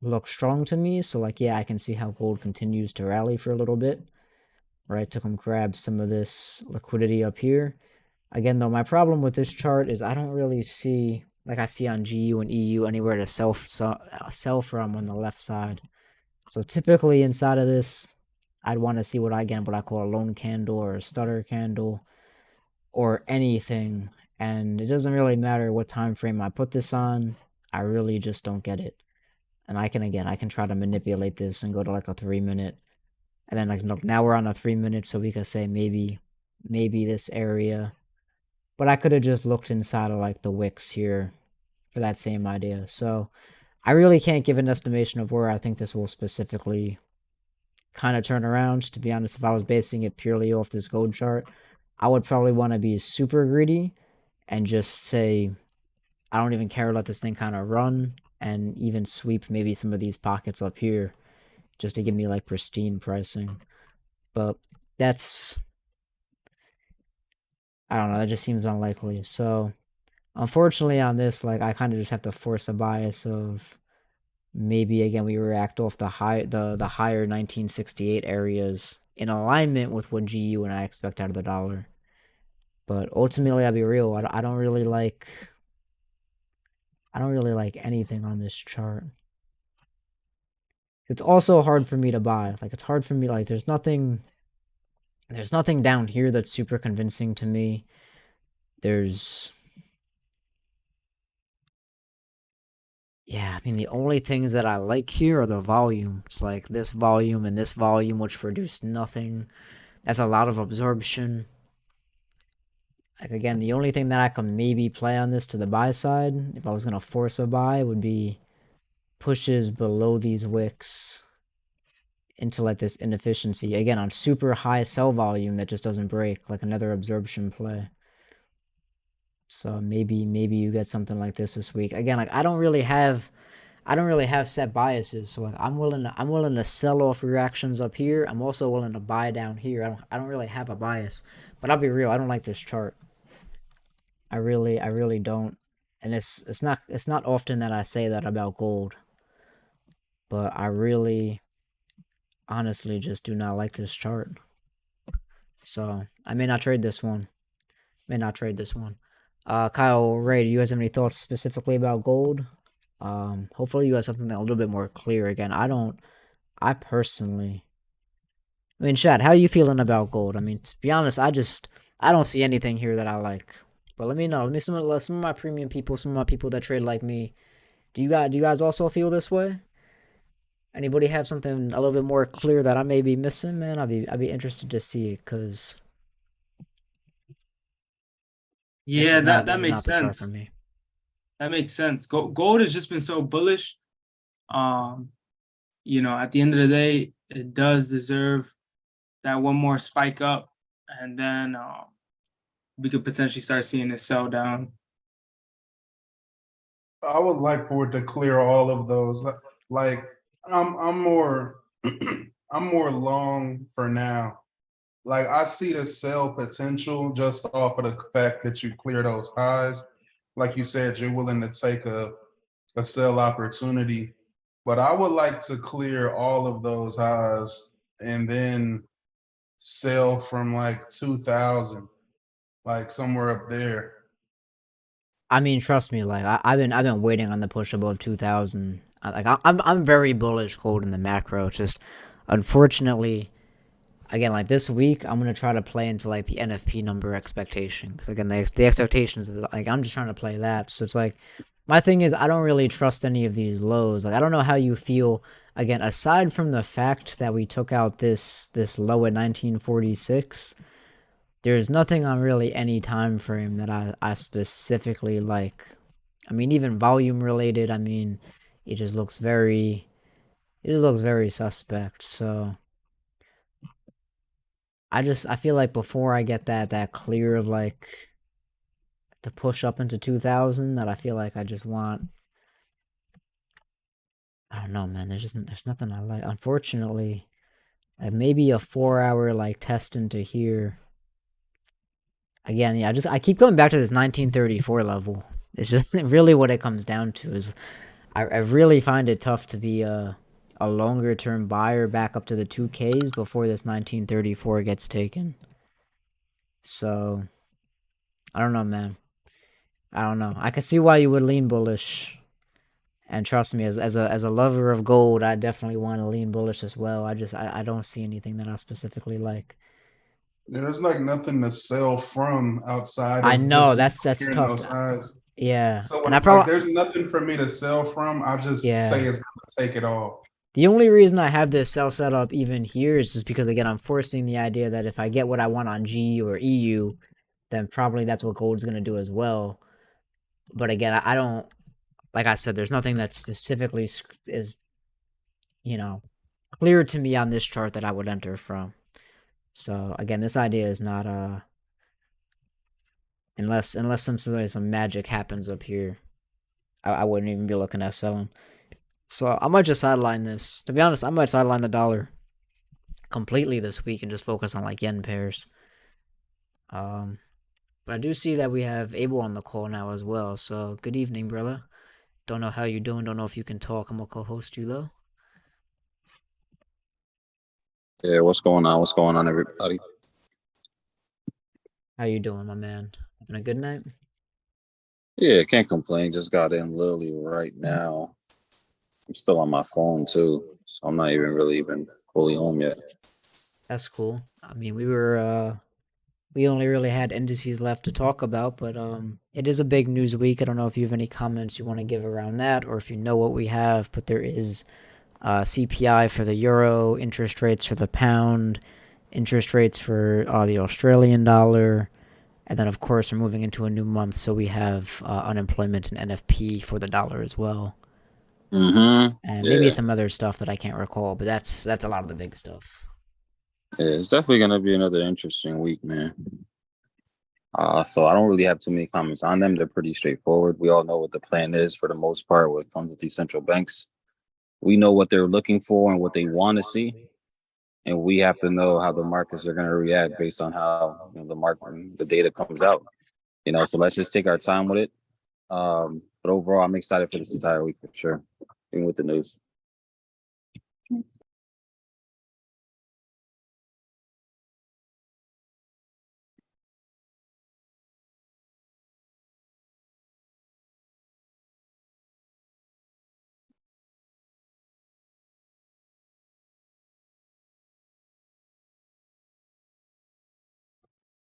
look strong to me. So like yeah, I can see how gold continues to rally for a little bit, right? To come grab some of this liquidity up here. Again though, my problem with this chart is I don't really see like I see on GU and EU anywhere to sell from on the left side. So typically inside of this, I'd want to see what I call a lone candle or a stutter candle or anything. And it doesn't really matter what time frame I put this on. I really just don't get it. And I can try to manipulate this and go to like a 3 minute And then like nope, now we're on a 3 minute, so we could say maybe this area. But I could have just looked inside of like the wicks here for that same idea. So I really can't give an estimation of where I think this will specifically kind of turn around. To be honest, if I was basing it purely off this gold chart, I would probably want to be super greedy and just say, I don't even care, let this thing kind of run and even sweep maybe some of these pockets up here just to give me like pristine pricing. But that's, I don't know, that just seems unlikely. So unfortunately on this, like I kind of just have to force a bias of maybe again we react off the higher 1968 areas in alignment with what GU and I expect out of the dollar. But ultimately, I'll be real. I don't really like. I don't really like anything on this chart. It's also hard for me to buy. Like it's hard for me. Like there's nothing. There's nothing down here that's super convincing to me. There's. Yeah, I mean the only things that I like here are the volumes, like this volume and this volume, which produce nothing. That's a lot of absorption. Like again, the only thing that I can maybe play on this to the buy side, if I was gonna force a buy, would be pushes below these wicks into like this inefficiency. Again, on super high sell volume that just doesn't break, like another absorption play. So maybe you get something like this week. Again, like I don't really have set biases. So like I'm willing to sell off reactions up here. I'm also willing to buy down here. I don't really have a bias. But I'll be real, I don't like this chart. I really don't. And it's not often that I say that about gold. But I really honestly just do not like this chart. So I may not trade this one. Kyle, Ray, do you guys have any thoughts specifically about gold? Hopefully you guys have something a little bit more clear. Again, I personally, I mean, Chad, how are you feeling about gold? I mean, to be honest, I don't see anything here that I like. But let me know. Let me some of my premium people, some of my people that trade like me. Do you guys also feel this way? Anybody have something a little bit more clear that I may be missing, man? I'd be interested to see it, because Yeah, that this that is makes not the chart for sense. me. That makes sense. Gold has just been so bullish. At the end of the day, it does deserve that one more spike up, and then we could potentially start seeing it sell down. I would like for it to clear all of those. Like I'm more I'm more long for now. Like I see the sell potential just off of the fact that you clear those highs. Like you said, you're willing to take a sell opportunity. But I would like to clear all of those highs and then sell from like 2000, like somewhere up there. I mean, trust me, like I've been waiting on the push above 2000. I'm very bullish gold in the macro. Just unfortunately, again, like this week, I'm gonna try to play into like the NFP number expectation, because again, the expectations, like I'm just trying to play that. So it's like my thing is I don't really trust any of these lows. Like I don't know how you feel. Again, aside from the fact that we took out this low at 1946, there's nothing on really any time frame that I specifically like. I mean, even volume related, I mean, it just looks very suspect. So I feel like before I get that clear of like to push up into 2000, that I feel like I just want, I don't know, man. There's nothing I like. Unfortunately, like maybe a 4 hour like test into here. Again, yeah, I keep going back to this 1934 level. It's just really what it comes down to is I really find it tough to be a longer term buyer back up to the 2Ks before this 1934 gets taken. So I don't know, man. I don't know. I can see why you would lean bullish. And trust me, as a lover of gold, I definitely want to lean bullish as well. I don't see anything that I specifically like. There's like nothing to sell from outside I of know just that's clearing tough. those highs. Yeah, So and I like probably there's nothing for me to sell from. I just say yeah. it's gonna take it all. The only reason I have this sell setup even here is just because again I'm forcing the idea that if I get what I want on GU or EU, then probably that's what gold's gonna do as well. But again, I don't like I said, there's nothing that specifically is clear to me on this chart that I would enter from. So again, this idea is not unless some magic happens up here, I wouldn't even be looking at selling. So I might just sideline this. To be honest, I might sideline the dollar completely this week and just focus on like yen pairs. Um, but I do see that we have Abel on the call now as well. So good evening, brother. Don't know how you doing. Don't know if you can talk. I'm gonna co-host you though. Yeah, what's going on? What's going on, everybody? How you doing, my man? Having a good night? Yeah, can't complain. Just got in literally right now. I'm still on my phone too, so I'm not even fully home yet. That's cool. I mean, we only really had indices left to talk about, but it is a big news week. I don't know if you have any comments you want to give around that, or if you know what we have. But there is CPI for the euro, interest rates for the pound, interest rates for the Australian dollar, and then of course we're moving into a new month, so we have unemployment and NFP for the dollar as well, Mm-hmm. and maybe Yeah. some other stuff that I can't recall. But that's a lot of the big stuff. Yeah, it's definitely gonna be another interesting week, man. So I don't really have too many comments on them. They're pretty straightforward. We all know what the plan is for the most part when it comes with these central banks. We know what they're looking for and what they want to see, and we have to know how the markets are going to react based on how the data comes out. So let's just take our time with it. But overall, I'm excited for this entire week for sure, even with the news.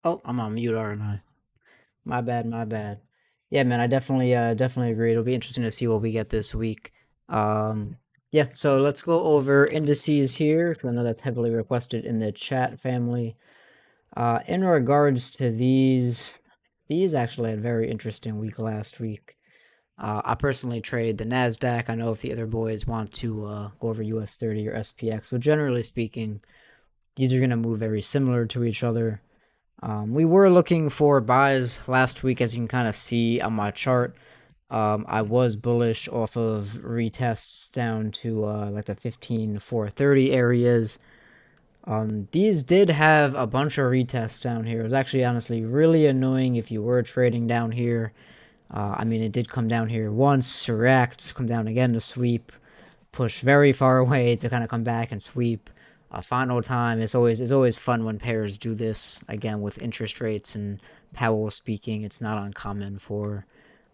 Oh, I'm on mute, aren't I? My bad, my bad. Yeah, man, I definitely agree. It'll be interesting to see what we get this week. Yeah, so let's go over indices here, 'cause I know that's heavily requested in the chat family. In regards to these actually had a very interesting week last week. I personally trade the Nasdaq. I know if the other boys want to go over US 30 or SPX, but generally speaking, these are gonna move very similar to each other. We were looking for buys last week, as you can kind of see on my chart. I was bullish off of retests down to like the 15,430 areas. These did have a bunch of retests down here. It was actually honestly really annoying if you were trading down here. I mean, it did come down here once, react, come down again to sweep, push very far away to kind of come back and sweep. Final time, it's always fun when pairs do this. Again, with interest rates and Powell speaking, it's not uncommon for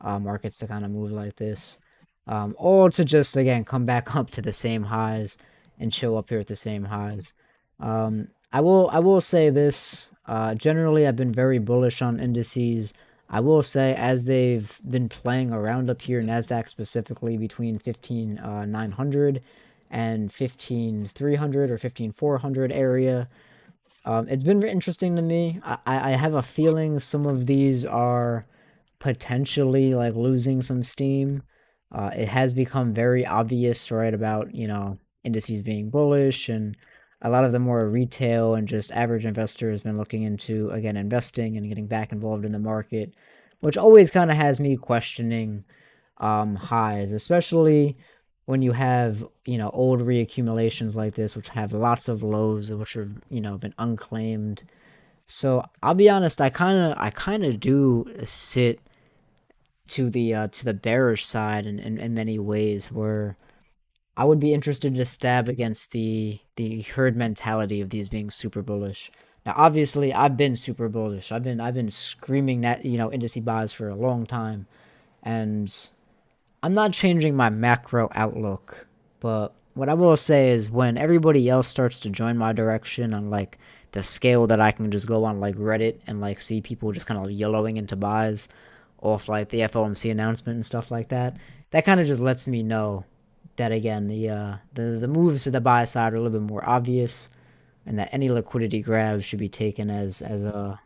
markets to kind of move like this. Or to just again come back up to the same highs and show up here at the same highs. I will say this. Generally, I've been very bullish on indices. I will say, as they've been playing around up here, Nasdaq specifically between 15,900 and 15,300 or 15,400 area. It's been interesting to me. I have a feeling some of these are potentially like losing some steam. It has become very obvious, right, about indices being bullish, and a lot of the more retail and just average investor has been looking into again investing and getting back involved in the market, which always kind of has me questioning highs, especially when you have old reaccumulations like this, which have lots of lows, which have been unclaimed. So I'll be honest, I kind of do sit to the bearish side in many ways, where I would be interested to stab against the herd mentality of these being super bullish. Now, obviously, I've been super bullish. I've been screaming that indice buys for a long time, and I'm not changing my macro outlook. But what I will say is, when everybody else starts to join my direction on like the scale that I can just go on like Reddit and like see people just kind of yellowing into buys off like the FOMC announcement and stuff like that, that kind of just lets me know that again the moves to the buy side are a little bit more obvious, and that any liquidity grabs should be taken as a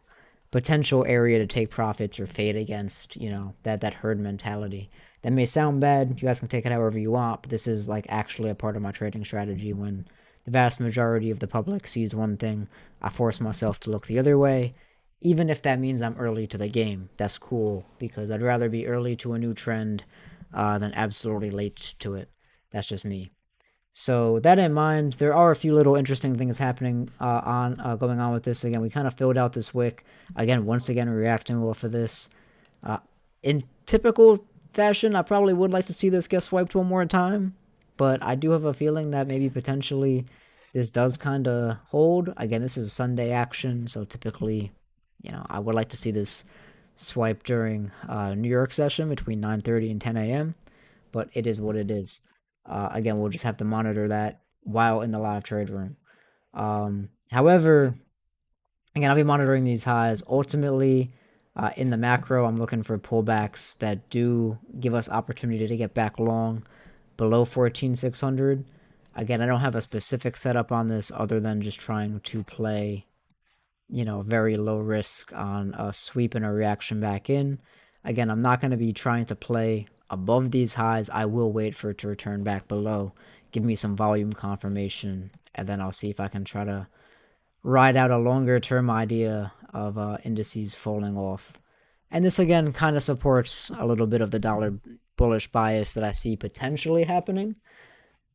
potential area to take profits or fade against, you know, that herd mentality. That may sound bad. You guys can take it however you want, but this is like actually a part of my trading strategy. When the vast majority of the public sees one thing, I force myself to look the other way, even if that means I'm early to the game. That's cool, because I'd rather be early to a new trend than absolutely late to it. That's just me. So that in mind, there are a few little interesting things happening going on with this. Again, we kind of filled out this wick. Again, once again, reacting off of this. In typical fashion, I probably would like to see this get swiped one more time, but I do have a feeling that maybe potentially this does kind of hold. Again, this is a Sunday action, so typically, you know, I would like to see this swipe during New York session between 9:30 and 10 a.m., but it is what it is. Again, we'll just have to monitor that while in the live trade room. However, again, I'll be monitoring these highs. Ultimately, in the macro, I'm looking for pullbacks that do give us opportunity to get back long below 14,600. Again, I don't have a specific setup on this other than just trying to play, you know, very low risk on a sweep and a reaction back in. Again, I'm not going to be trying to play above these highs. I will wait for it to return back below, give me some volume confirmation, and then I'll see if I can try to ride out a longer term idea of indices falling off. And this again kind of supports a little bit of the dollar bullish bias that I see potentially happening,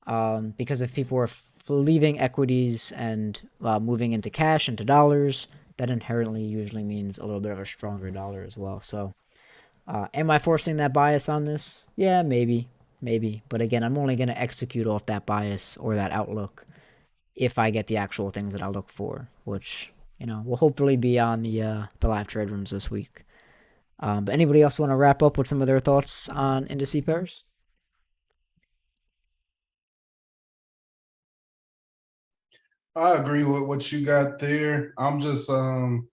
because if people are leaving equities and moving into cash, into dollars, that inherently usually means a little bit of a stronger dollar as well. So am I forcing that bias on this? Yeah, maybe. But again, I'm only going to execute off that bias or that outlook if I get the actual things that I look for, which, you know, will hopefully be on the live trade rooms this week. But anybody else want to wrap up with some of their thoughts on indice pairs? I agree with what you got there. I'm just I'm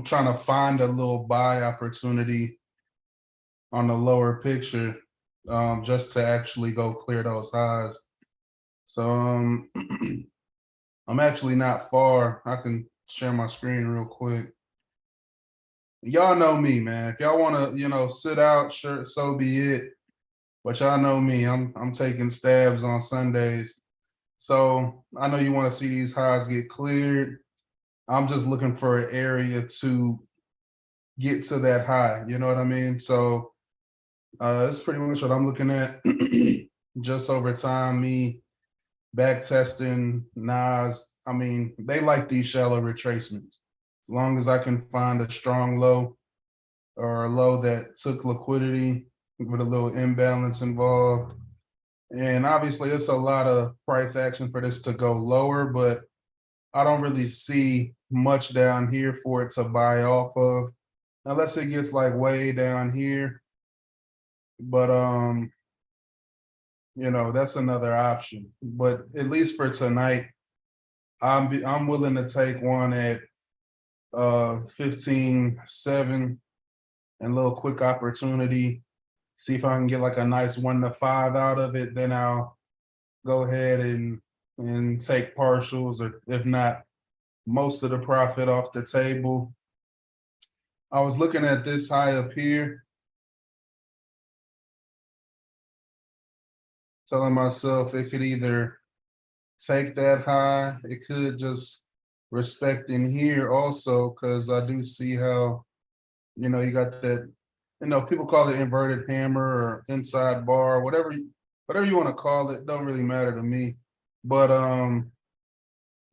trying to find a little buy opportunity on the lower picture, just to actually go clear those highs. So I'm actually not far. I can share my screen real quick. Y'all know me, man. If y'all want to, you know, sit out, sure, so be it. But y'all know me. I'm taking stabs on Sundays. So I know you want to see these highs get cleared. I'm just looking for an area to get to that high. You know what I mean? So that's pretty much what I'm looking at. Just over time, me back testing Nas. I mean, they like these shallow retracements. As long as I can find a strong low or a low that took liquidity with a little imbalance involved. And obviously, it's a lot of price action for this to go lower, but I don't really see much down here for it to buy off of, unless it gets like way down here. But you know, that's another option. But at least for tonight, I'm willing to take one at 15.7 and a little quick opportunity. See if I can get like a nice 1 to 5 out of it. Then I'll go ahead and take partials, or if not, most of the profit off the table. I was looking at this high up here, telling myself it could either take that high, it could just respect in here also, because I do see how, you know, you got that, you know, people call it inverted hammer or inside bar, whatever you want to call it, don't really matter to me. But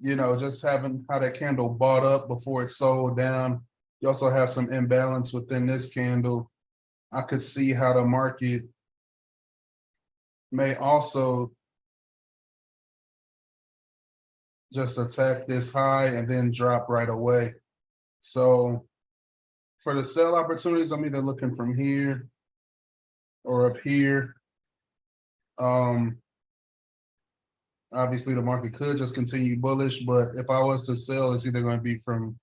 you know, just having how that candle bought up before it sold down. You also have some imbalance within this candle. I could see how the market may also just attack this high and then drop right away. So for the sell opportunities, I'm either looking from here or up here. Obviously the market could just continue bullish, but if I was to sell, it's either going to be from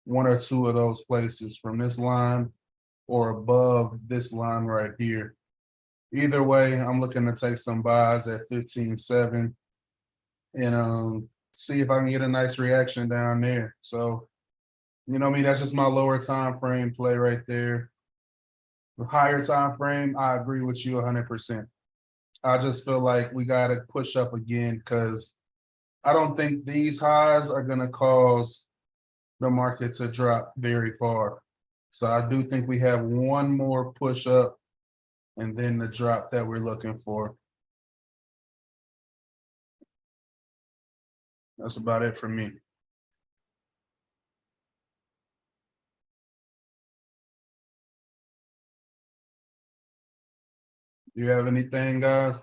one or two of those places, from this line or above this line right here. either way, I'm looking to take some buys at 15.7 and see if I can get a nice reaction down there. So, you know what I mean? That's just my lower time frame play right there. The higher time frame, I agree with you 100%. I just feel like we got to push up again because I don't think these highs are going to cause the market to drop very far. So I do think we have one more push up and then the drop that we're looking for. That's about it for me. You have anything, guys?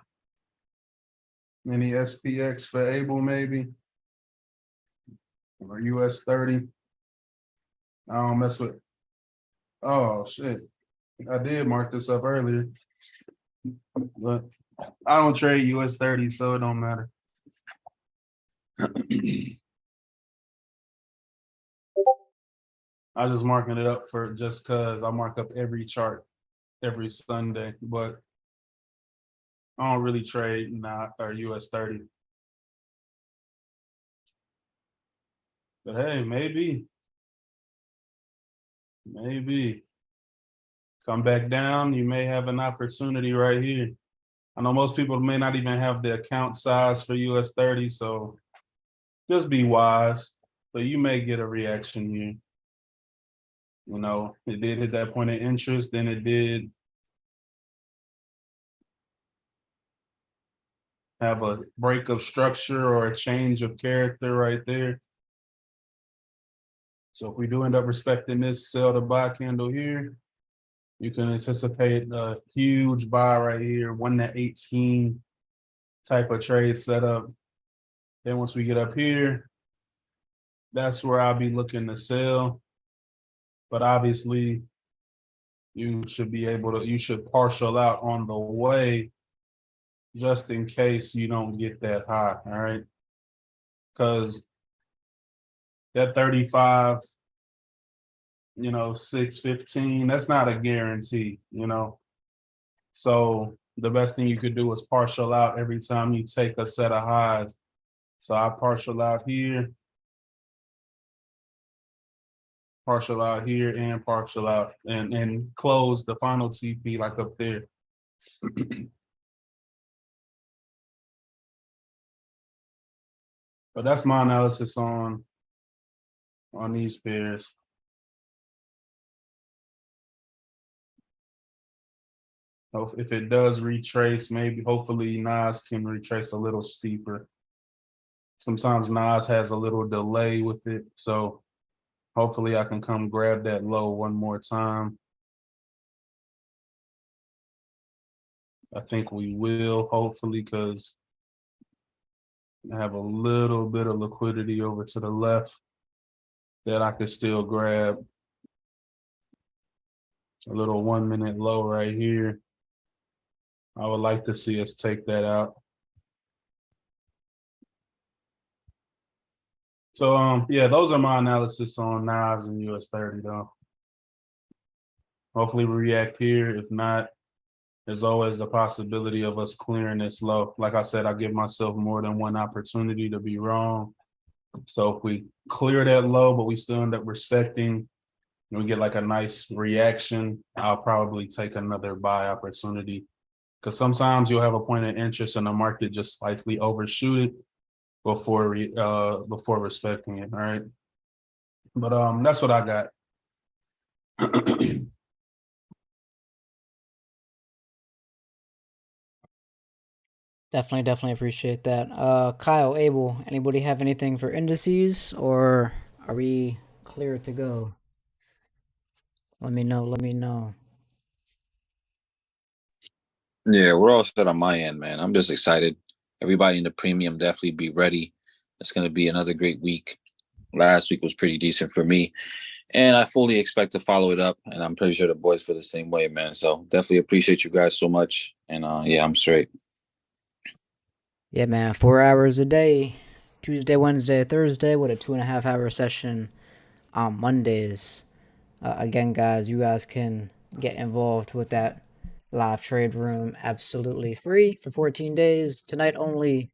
Any SPX for Able maybe? Or US 30? I don't mess with. Oh shit. I did mark this up earlier. But I don't trade US 30, so it don't matter. I just marking it up for just cause I mark up every chart every Sunday, but I don't really trade not or US 30. But hey, maybe come back down. You may have an opportunity right here. I know most people may not even have the account size for US 30, so just be wise. But you may get a reaction here. You know, it did hit that point of interest, then it did have a break of structure or a change of character right there. So if we do end up respecting this sell to buy candle here, you can anticipate a huge buy right here, 1-18 type of trade setup. Then once we get up here, that's where I'll be looking to sell. But obviously, you should be able to, you should partial out on the way just in case you don't get that high, all right? Because that 35, 615, that's not a guarantee, So the best thing you could do is partial out every time you take a set of highs. So I partial out here, and partial out and close the final TP like up there. But that's my analysis on these pairs. If it does retrace, maybe hopefully Nas can retrace a little steeper. Sometimes Nas has a little delay with it, so hopefully I can come grab that low one more time. I think we will, hopefully, because I have a little bit of liquidity over to the left that I could still grab. A little 1 minute low right here. I would like to see us take that out. So yeah, those are my analysis on Nas and US 30 though. Hopefully we react here. If not, there's always the possibility of us clearing this low. Like I said, I give myself more than one opportunity to be wrong. So if we clear that low, but we still end up respecting, and we get like a nice reaction, I'll probably take another buy opportunity. Because sometimes you'll have a point of interest and the market just slightly overshoot it before respecting it. All right. But that's what I got. Definitely appreciate that. Kyle, Abel, anybody have anything for indices, or are we clear to go? Let me know. Yeah, we're all set on my end, man. I'm just excited. Everybody in the premium definitely be ready. It's going to be another great week. Last week was pretty decent for me, and I fully expect to follow it up. And I'm pretty sure the boys feel the same way, man. So definitely appreciate you guys so much. And yeah, I'm straight. Yeah, man, 4 hours a day, Tuesday, Wednesday, Thursday, with a 2.5 hour session on Mondays. Again, guys, you guys can get involved with that live trade room absolutely free for 14 days. Tonight only.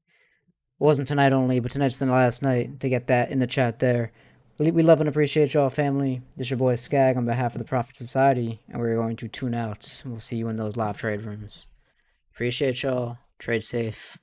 Wasn't tonight only, but tonight's the last night to get that in the chat there. We love and appreciate y'all, family. This is your boy Skag on behalf of the Profit Society, and we're going to tune out. We'll see you in those live trade rooms. Appreciate y'all. Trade safe.